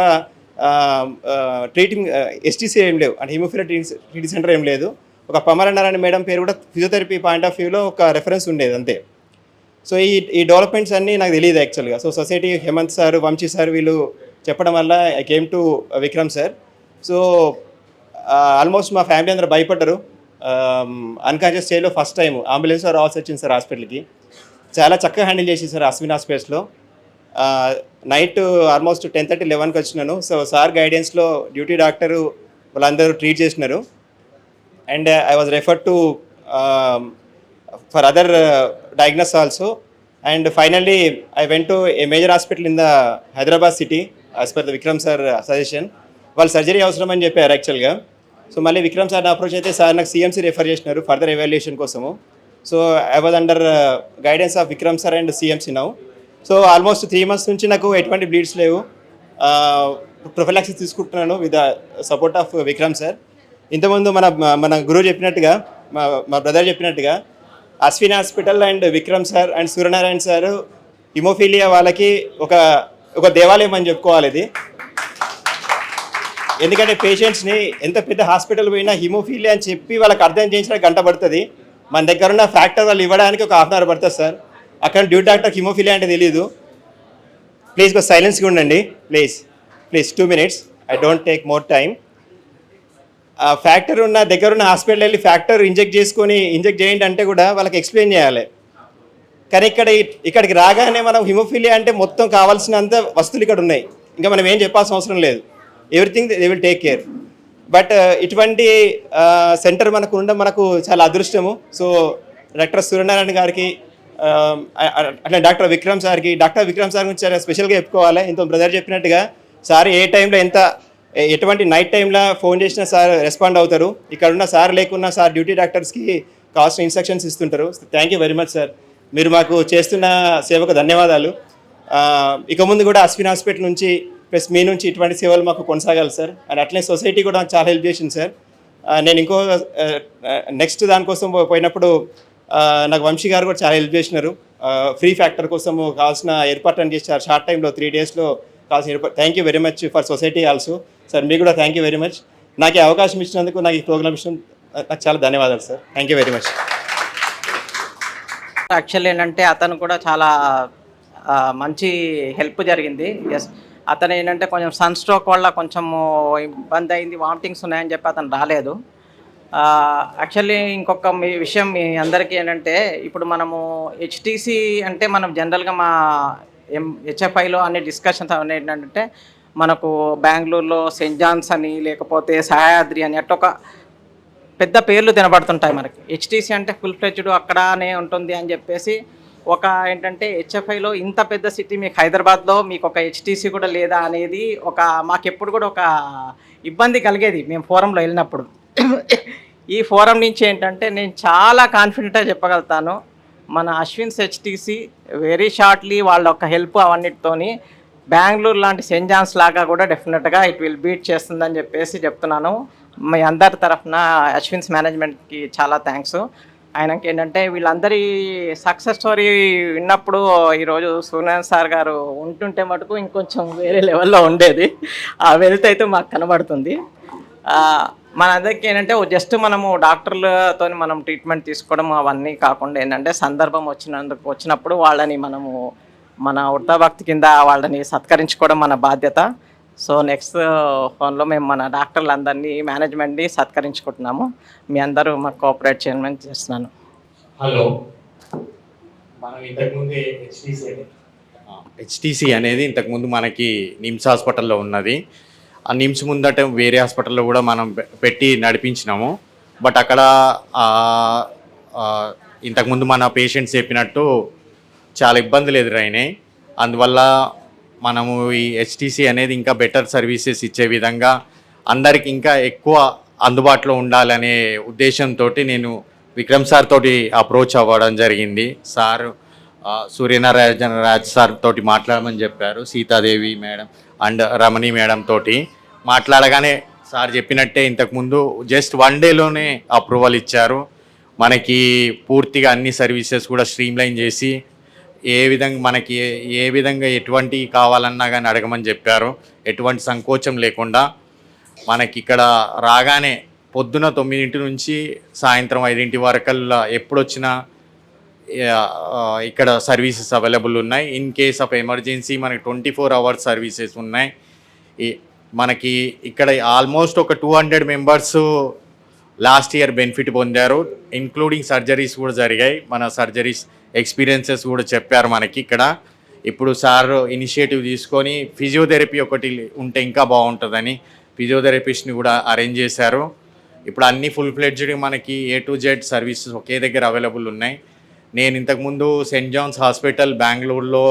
ట్రీటింగ్ ఎస్టీసీ ఏం లేవు, అంటే హిమోఫిలియా ట్రీటింగ్ సెంటర్ ఏం లేదు. ఒక పమరన్నారాయణ మేడం పేరు కూడా ఫిజియోథెరపీ పాయింట్ ఆఫ్ వ్యూలో ఒక రెఫరెన్స్ ఉండేది అంతే. సో ఈ డెవలప్మెంట్స్ అన్నీ నాకు తెలియదు యాక్చువల్గా. So society Hemanth sir, Vamsi sir వీళ్ళు చెప్పడం వల్ల I came to Vikram sir. So almost మా ఫ్యామిలీ అందరూ భయపడ్డారు. అన్కాన్షియస్ స్టేజ్లో ఫస్ట్ టైం అంబులెన్స్ రావాల్సి వచ్చింది సార్ హాస్పిటల్కి. చాలా చక్కగా హ్యాండిల్ చేసి సార్ అశ్విన్ హాస్పిటల్స్లో. నైట్ ఆల్మోస్ట్ 10:30-11కి వచ్చినాను. సో సార్ గైడెన్స్లో డ్యూటీ డాక్టరు వాళ్ళందరూ ట్రీట్ చేసినారు. And I was referred to for other diagnosis also, and finally I went to a major hospital in the Hyderabad city as per the Vikram sir suggestion. వాళ్ళు surgery అవసరం అని చెప్పారు యాక్చువల్గా. So మళ్ళీ విక్రమ్ సార్ని approach అయితే sir నాకు CMC refer చేసినారు ఫర్దర్ ఎవాల్యుయేషన్ కోసము. So I was under guidance of Vikram sir and CMC now. So almost 3 months నుంచి నాకు ఎటువంటి బ్లీడ్స్ లేవు. ప్రొఫిలాక్సిస్ తీసుకుంటున్నాను with the support of Vikram sir. ఇంతకుముందు మన గురువు చెప్పినట్టుగా, మా బ్రదర్ చెప్పినట్టుగా Ashwin hospital and Vikram sir and Suryanarayana sir haemophilia వాళ్ళకి ఒక దేవాలయం అని చెప్పుకోవాలి ఇది. ఎందుకంటే పేషెంట్స్ని ఎంత పెద్ద హాస్పిటల్ పోయినా హిమోఫీలియా అని చెప్పి వాళ్ళకి అర్థం చేయించడానికి 1 గంట పడుతుంది. మన దగ్గర ఉన్న ఫ్యాక్టర్ వాళ్ళు ఇవ్వడానికి ఒక 1/2 hour పడుతుంది సార్. అక్కడ డ్యూటీ డాక్టర్ హిమోఫీలియా అంటే తెలియదు. ప్లీజ్ సైలెన్స్గా ఉండండి please 2 minutes. I don't take more time. Factor ఉన్న దగ్గర ఉన్న హాస్పిటల్ వెళ్ళి ఫ్యాక్టర్ ఇంజెక్ట్ చేయండి అంటే కూడా వాళ్ళకి ఎక్స్ప్లెయిన్ చేయాలి. కానీ ఇక్కడికి రాగానే మనం హిమోఫీలియా అంటే మొత్తం కావాల్సినంత వస్తువులు ఇక్కడ ఉన్నాయి, ఇంకా మనం ఏం చెప్పాల్సిన అవసరం లేదు. Everything they will take care. But ఇటువంటి సెంటర్ మనకు ఉండడం మనకు చాలా అదృష్టము. సో డాక్టర్ సూర్యనారాయణ గారికి అట్లా డాక్టర్ విక్రమ్ సార్ గురించి చాలా స్పెషల్గా చెప్పుకోవాలి. ఇంత బ్రదర్ చెప్పినట్టుగా సార్ ఏ టైంలో ఎటువంటి నైట్ టైంలో ఫోన్ చేసినా సార్ రెస్పాండ్ అవుతారు. ఇక్కడ ఉన్న సార్ లేకున్నా సార్ డ్యూటీ డాక్టర్స్కి కావాల్సిన ఇన్స్ట్రక్షన్స్ ఇస్తుంటారు. Thank you very much sir. మీరు మాకు చేస్తున్న సేవకు ధన్యవాదాలు. ఇక ముందు కూడా అశ్విన్ హాస్పిటల్ నుంచి ప్లస్ మీ నుంచి ఇటువంటి సేవలు మాకు కొనసాగాలి సార్. అండ్ అట్లనే సొసైటీ కూడా చాలా హెల్ప్ చేసింది సార్. నేను ఇంకో నెక్స్ట్ దానికోసం పోయినప్పుడు నాకు వంశీ గారు కూడా చాలా హెల్ప్ చేసినారు. ఫ్రీ ఫ్యాక్టర్ కోసం కావాల్సిన ఏర్పాట్లు చేశారు షార్ట్ టైంలో 3 daysలో కావాల్సిన ఏర్పాటు. Thank you very much for society also sir. మీకు కూడా థ్యాంక్ యూ వెరీ మచ్. నాకు ఈ అవకాశం ఇచ్చినందుకు, నాకు ఈ ప్రోగ్రామ్ ఇచ్చిన నాకు చాలా ధన్యవాదాలు sir. Thank you very much. Actual ఏంటంటే అతను కూడా చాలా మంచి హెల్ప్ జరిగింది. ఎస్, అతను ఏంటంటే కొంచెం సన్ స్ట్రోక్ వల్ల కొంచెం ఇబ్బంది అయింది, వామిటింగ్స్ ఉన్నాయని చెప్పి అతను రాలేదు. యాక్చువల్లీ ఇంకొక విషయం మీ అందరికీ ఏంటంటే, ఇప్పుడు మనము హెచ్టీసీ అంటే మనం జనరల్గా మా హెచ్ఎఫ్ఐలో అనే డిస్కషన్స్ అవన్నీ ఏంటంటే, మనకు బెంగళూరులో సెయింట్ జాన్స్ అని, లేకపోతే సహ్యాద్రి అని అట్లా ఒక పెద్ద పేర్లు తినబడుతుంటాయి మనకి. హెచ్టీసీ అంటే ఫుల్ ఫ్లెడ్జ్డ్ అక్కడనే ఉంటుంది అని చెప్పేసి ఒక ఏంటంటే, హెచ్ఎఫ్ఐలో ఇంత పెద్ద సిటీ మీకు హైదరాబాద్లో మీకు ఒక హెచ్టీసీ కూడా లేదా అనేది ఒక మాకు ఎప్పుడు కూడా ఒక ఇబ్బంది కలిగేది మేము ఫోరంలో వెళ్ళినప్పుడు. ఈ ఫోరం నుంచి ఏంటంటే నేను చాలా కాన్ఫిడెంట్గా చెప్పగలుగుతాను, మన అశ్విన్స్ హెచ్టీసీ వెరీ షార్ట్లీ వాళ్ళ ఒక హెల్ప్ అవన్నిటితోని బెంగళూరు లాంటి సెయింట్ జాన్స్ లాగా కూడా డెఫినెట్గా ఇట్ విల్ బీట్ చేస్తుందని చెప్పేసి చెప్తున్నాను. మీ అందరి తరఫున అశ్విన్స్ మేనేజ్మెంట్కి చాలా థ్యాంక్స్. ఆయనకి ఏంటంటే వీళ్ళందరి సక్సెస్ స్టోరీ విన్నప్పుడు ఈరోజు సూర్యనారాయణ సార్ గారు ఉంటుంటే మటుకు ఇంకొంచెం వేరే లెవెల్లో ఉండేది. ఆ వెల్త్ అయితే మాకు కనబడుతుంది. మనందరికీ ఏంటంటే జస్ట్ మనము డాక్టర్లతో మనం ట్రీట్మెంట్ తీసుకోవడం అవన్నీ కాకుండా ఏంటంటే సందర్భం వచ్చినప్పుడు వాళ్ళని మనము మన వృత్తాభక్తి కింద వాళ్ళని సత్కరించుకోవడం మన బాధ్యత. సో నెక్స్ట్ ఫోన్లో మేము మన డాక్టర్లందరినీ మేనేజ్మెంట్ని సత్కరించుకుంటున్నాము. మీ అందరూ మాకు కోఆపరేట్ చేయమని చేస్తున్నాను. హలో, మనం ఇంతకుముందు హెచ్టీసీ అనేది ఇంతకుముందు మనకి నిమ్స్ హాస్పిటల్లో ఉన్నది. ఆ నిమ్స్ ముందట వేరే హాస్పిటల్లో కూడా మనం పెట్టి నడిపించినాము. బట్ అక్కడ ఇంతకుముందు మన పేషెంట్స్ చెప్పినట్టు చాలా ఇబ్బందులు ఎదురైనాయి. అందువల్ల మనము ఈ హెచ్టీసీ అనేది ఇంకా బెటర్ సర్వీసెస్ ఇచ్చే విధంగా అందరికి ఇంకా ఎక్కువ అందుబాటులో ఉండాలనే ఉద్దేశంతో నేను విక్రమ్ సార్ తోటి అప్రోచ్ అవ్వడం జరిగింది. సార్ సూర్యనారాయణ రాజ్ సార్ తోటి మాట్లాడమని చెప్పారు. Sitadevi madam and Ramani madam తోటి మాట్లాడగానే సార్ చెప్పినట్టే ఇంతకుముందు జస్ట్ 1 డేలోనే అప్రూవల్ ఇచ్చారు. మనకి పూర్తిగా అన్ని సర్వీసెస్ కూడా స్ట్రీమ్లైన్ చేసి ఏ విధంగా ఎటువంటి కావాలన్నా కానీ అడగమని చెప్పారు. ఎటువంటి సంకోచం లేకుండా మనకి ఇక్కడ రాగానే పొద్దున 9 నుంచి సాయంత్రం 5 వరకల్లా ఎప్పుడొచ్చినా ఇక్కడ సర్వీసెస్ అవైలబుల్ ఉన్నాయి. ఇన్ కేస్ ఆఫ్ ఎమర్జెన్సీ మనకి 24 అవర్స్ సర్వీసెస్ ఉన్నాయి. మనకి ఇక్కడ ఆల్మోస్ట్ ఒక 200 మెంబర్స్ లాస్ట్ ఇయర్ బెనిఫిట్ పొందారు. ఇంక్లూడింగ్ సర్జరీస్ కూడా జరిగాయి. మన సర్జరీస్ ఎక్స్పీరియన్సెస్ కూడా చెప్పారు మనకి ఇక్కడ. ఇప్పుడు సార్ ఇనిషియేటివ్ తీసుకొని ఫిజియోథెరపీ ఒకటి ఉంటే ఇంకా బాగుంటుందని ఫిజియోథెరపిస్ట్ని కూడా అరేంజ్ చేశారు. ఇప్పుడు అన్ని ఫుల్ ఫ్లెడ్జ్డ్ మనకి A to Z సర్వీసెస్ ఒకే దగ్గర అవైలబుల్ ఉన్నాయి. నేను ఇంతకుముందు సెయింట్ జాన్స్ హాస్పిటల్ బెంగళూరులో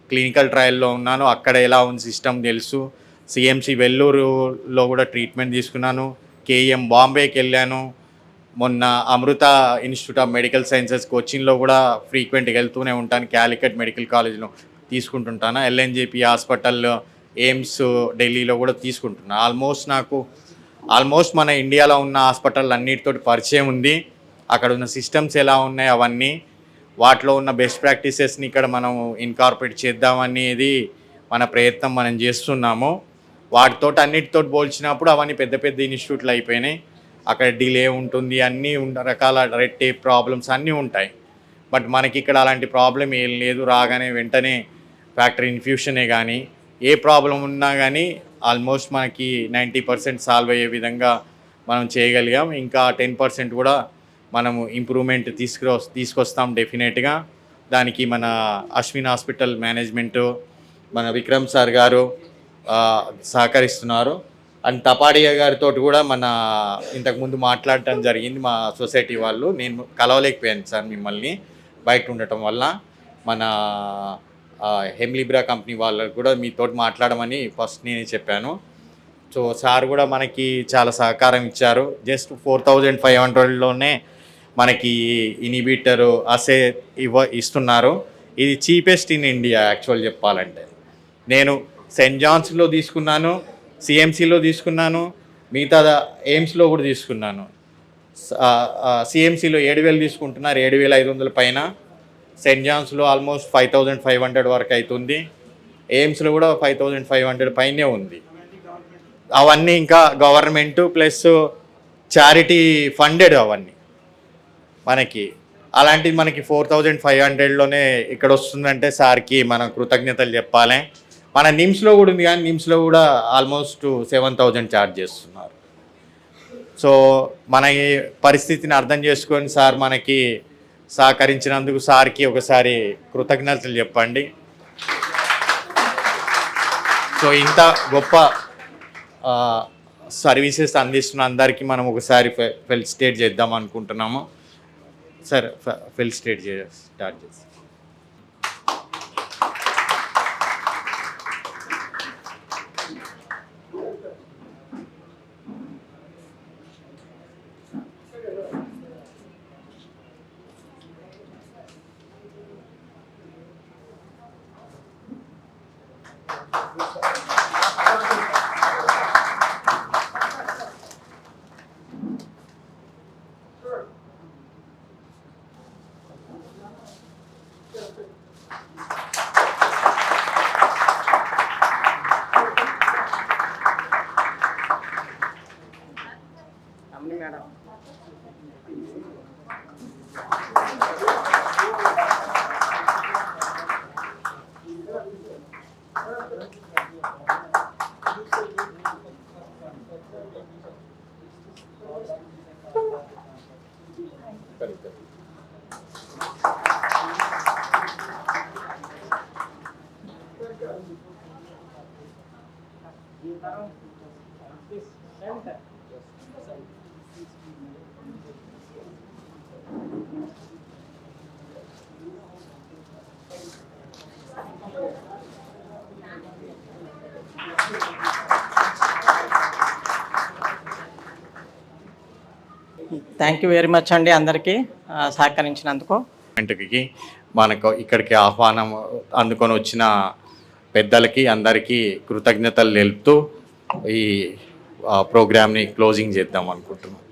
క్లినికల్ ట్రయల్లో ఉన్నాను. అక్కడ ఎలా ఉంది సిస్టమ్ తెలుసు. CMC వెల్లూరులో కూడా ట్రీట్మెంట్ తీసుకున్నాను. KM బాంబేకి వెళ్ళాను. మొన్న అమృత ఇన్స్టిట్యూట్ ఆఫ్ మెడికల్ సైన్సెస్ కోచిన్లో కూడా ఫ్రీక్వెంట్గా వెళ్తూనే ఉంటాను. క్యాలికట్ మెడికల్ కాలేజ్లో తీసుకుంటుంటాను. LNJP హాస్పిటల్, ఎయిమ్స్ ఢిల్లీలో కూడా తీసుకుంటున్నాను. ఆల్మోస్ట్ మన ఇండియాలో ఉన్న హాస్పిటల్ అన్నిటితో పరిచయం ఉంది. అక్కడ ఉన్న సిస్టమ్స్ ఎలా ఉన్నాయి అవన్నీ, వాటిలో ఉన్న బెస్ట్ ప్రాక్టీసెస్ని ఇక్కడ మనం ఇన్కార్పొరేట్ చేద్దామనేది మన ప్రయత్నం మనం చేస్తున్నాము. వాటితో అన్నిటితో పోల్చినప్పుడు అవన్నీ పెద్ద పెద్ద ఇన్స్టిట్యూట్లు అయిపోయినాయి. అక్కడ డిలే ఉంటుంది, అన్నీ రకాల రెడ్ టేప్ ప్రాబ్లమ్స్ అన్నీ ఉంటాయి. బట్ మనకి ఇక్కడ అలాంటి ప్రాబ్లం ఏం లేదు. రాగానే వెంటనే ఫ్యాక్టరీ ఇన్ఫ్యూషనే కానీ ఏ ప్రాబ్లం ఉన్నా కానీ ఆల్మోస్ట్ మనకి 90% సాల్వ్ అయ్యే విధంగా మనం చేయగలిగాం. ఇంకా 10% కూడా మనము ఇంప్రూవ్మెంట్ తీసుకొస్తాం డెఫినెట్గా. దానికి మన అశ్విన్ హాస్పిటల్ మేనేజ్మెంటు, మన విక్రమ్ సార్ గారు సహకరిస్తున్నారు. అండ్ తపాడియా గారితో కూడా మన ఇంతకుముందు మాట్లాడటం జరిగింది మా సొసైటీ వాళ్ళు. నేను కలవలేకపోయాను సార్ మిమ్మల్ని బయట ఉండటం వల్ల. మన హెమ్లిబ్రా కంపెనీ వాళ్ళకు కూడా మీతో మాట్లాడమని ఫస్ట్ నేనే చెప్పాను. సో సార్ కూడా మనకి చాలా సహకారం ఇచ్చారు. జస్ట్ 4500లోనే మనకి ఇనిబిటర్ అసే ఇస్తున్నారు. ఇది చీపెస్ట్ ఇన్ ఇండియా యాక్చువల్ చెప్పాలంటే. నేను సెయింట్ జాన్స్లో తీసుకున్నాను, CMCలో తీసుకున్నాను, మిగతా ఎయిమ్స్లో కూడా తీసుకున్నాను. CMCలో 7000 తీసుకుంటున్నారు, 7500 పైన. సెయింట్ జాన్స్లో ఆల్మోస్ట్ 5500 వరకు అవుతుంది. ఎయిమ్స్లో కూడా 5500 పైనే ఉంది. అవన్నీ ఇంకా గవర్నమెంటు ప్లస్ చారిటీ ఫండెడ్ అవన్నీ మనకి. అలాంటిది మనకి 4500లోనే ఇక్కడ వస్తుందంటే సార్కి మనం కృతజ్ఞతలు చెప్పాలి. మన నిమ్స్లో కూడా ఉంది, కానీ నిమ్స్లో కూడా ఆల్మోస్ట్ 7000 ఛార్జ్ చేస్తున్నారు. సో మన ఈ పరిస్థితిని అర్థం చేసుకొని సార్ మనకి సహకరించినందుకు సార్కి ఒకసారి కృతజ్ఞతలు చెప్పండి. సో ఇంత గొప్ప సర్వీసెస్ అందిస్తున్న అందరికీ మనం ఒకసారి ఫెలిసిటేట్ చేద్దాం అనుకుంటున్నాము. సార్ ఫెలిసిటేట్ స్టార్ట్ చేస్తాం. Madam thank you very much అండి అందరికీ సహకరించినందుకు. ఇంటికి మనకు ఇక్కడికి ఆహ్వానం అందుకొని వచ్చిన పెద్దలకి అందరికీ కృతజ్ఞతలు తెలుపుతూ ఈ ప్రోగ్రామ్ని క్లోజింగ్ చేద్దాం అనుకుంటున్నాం.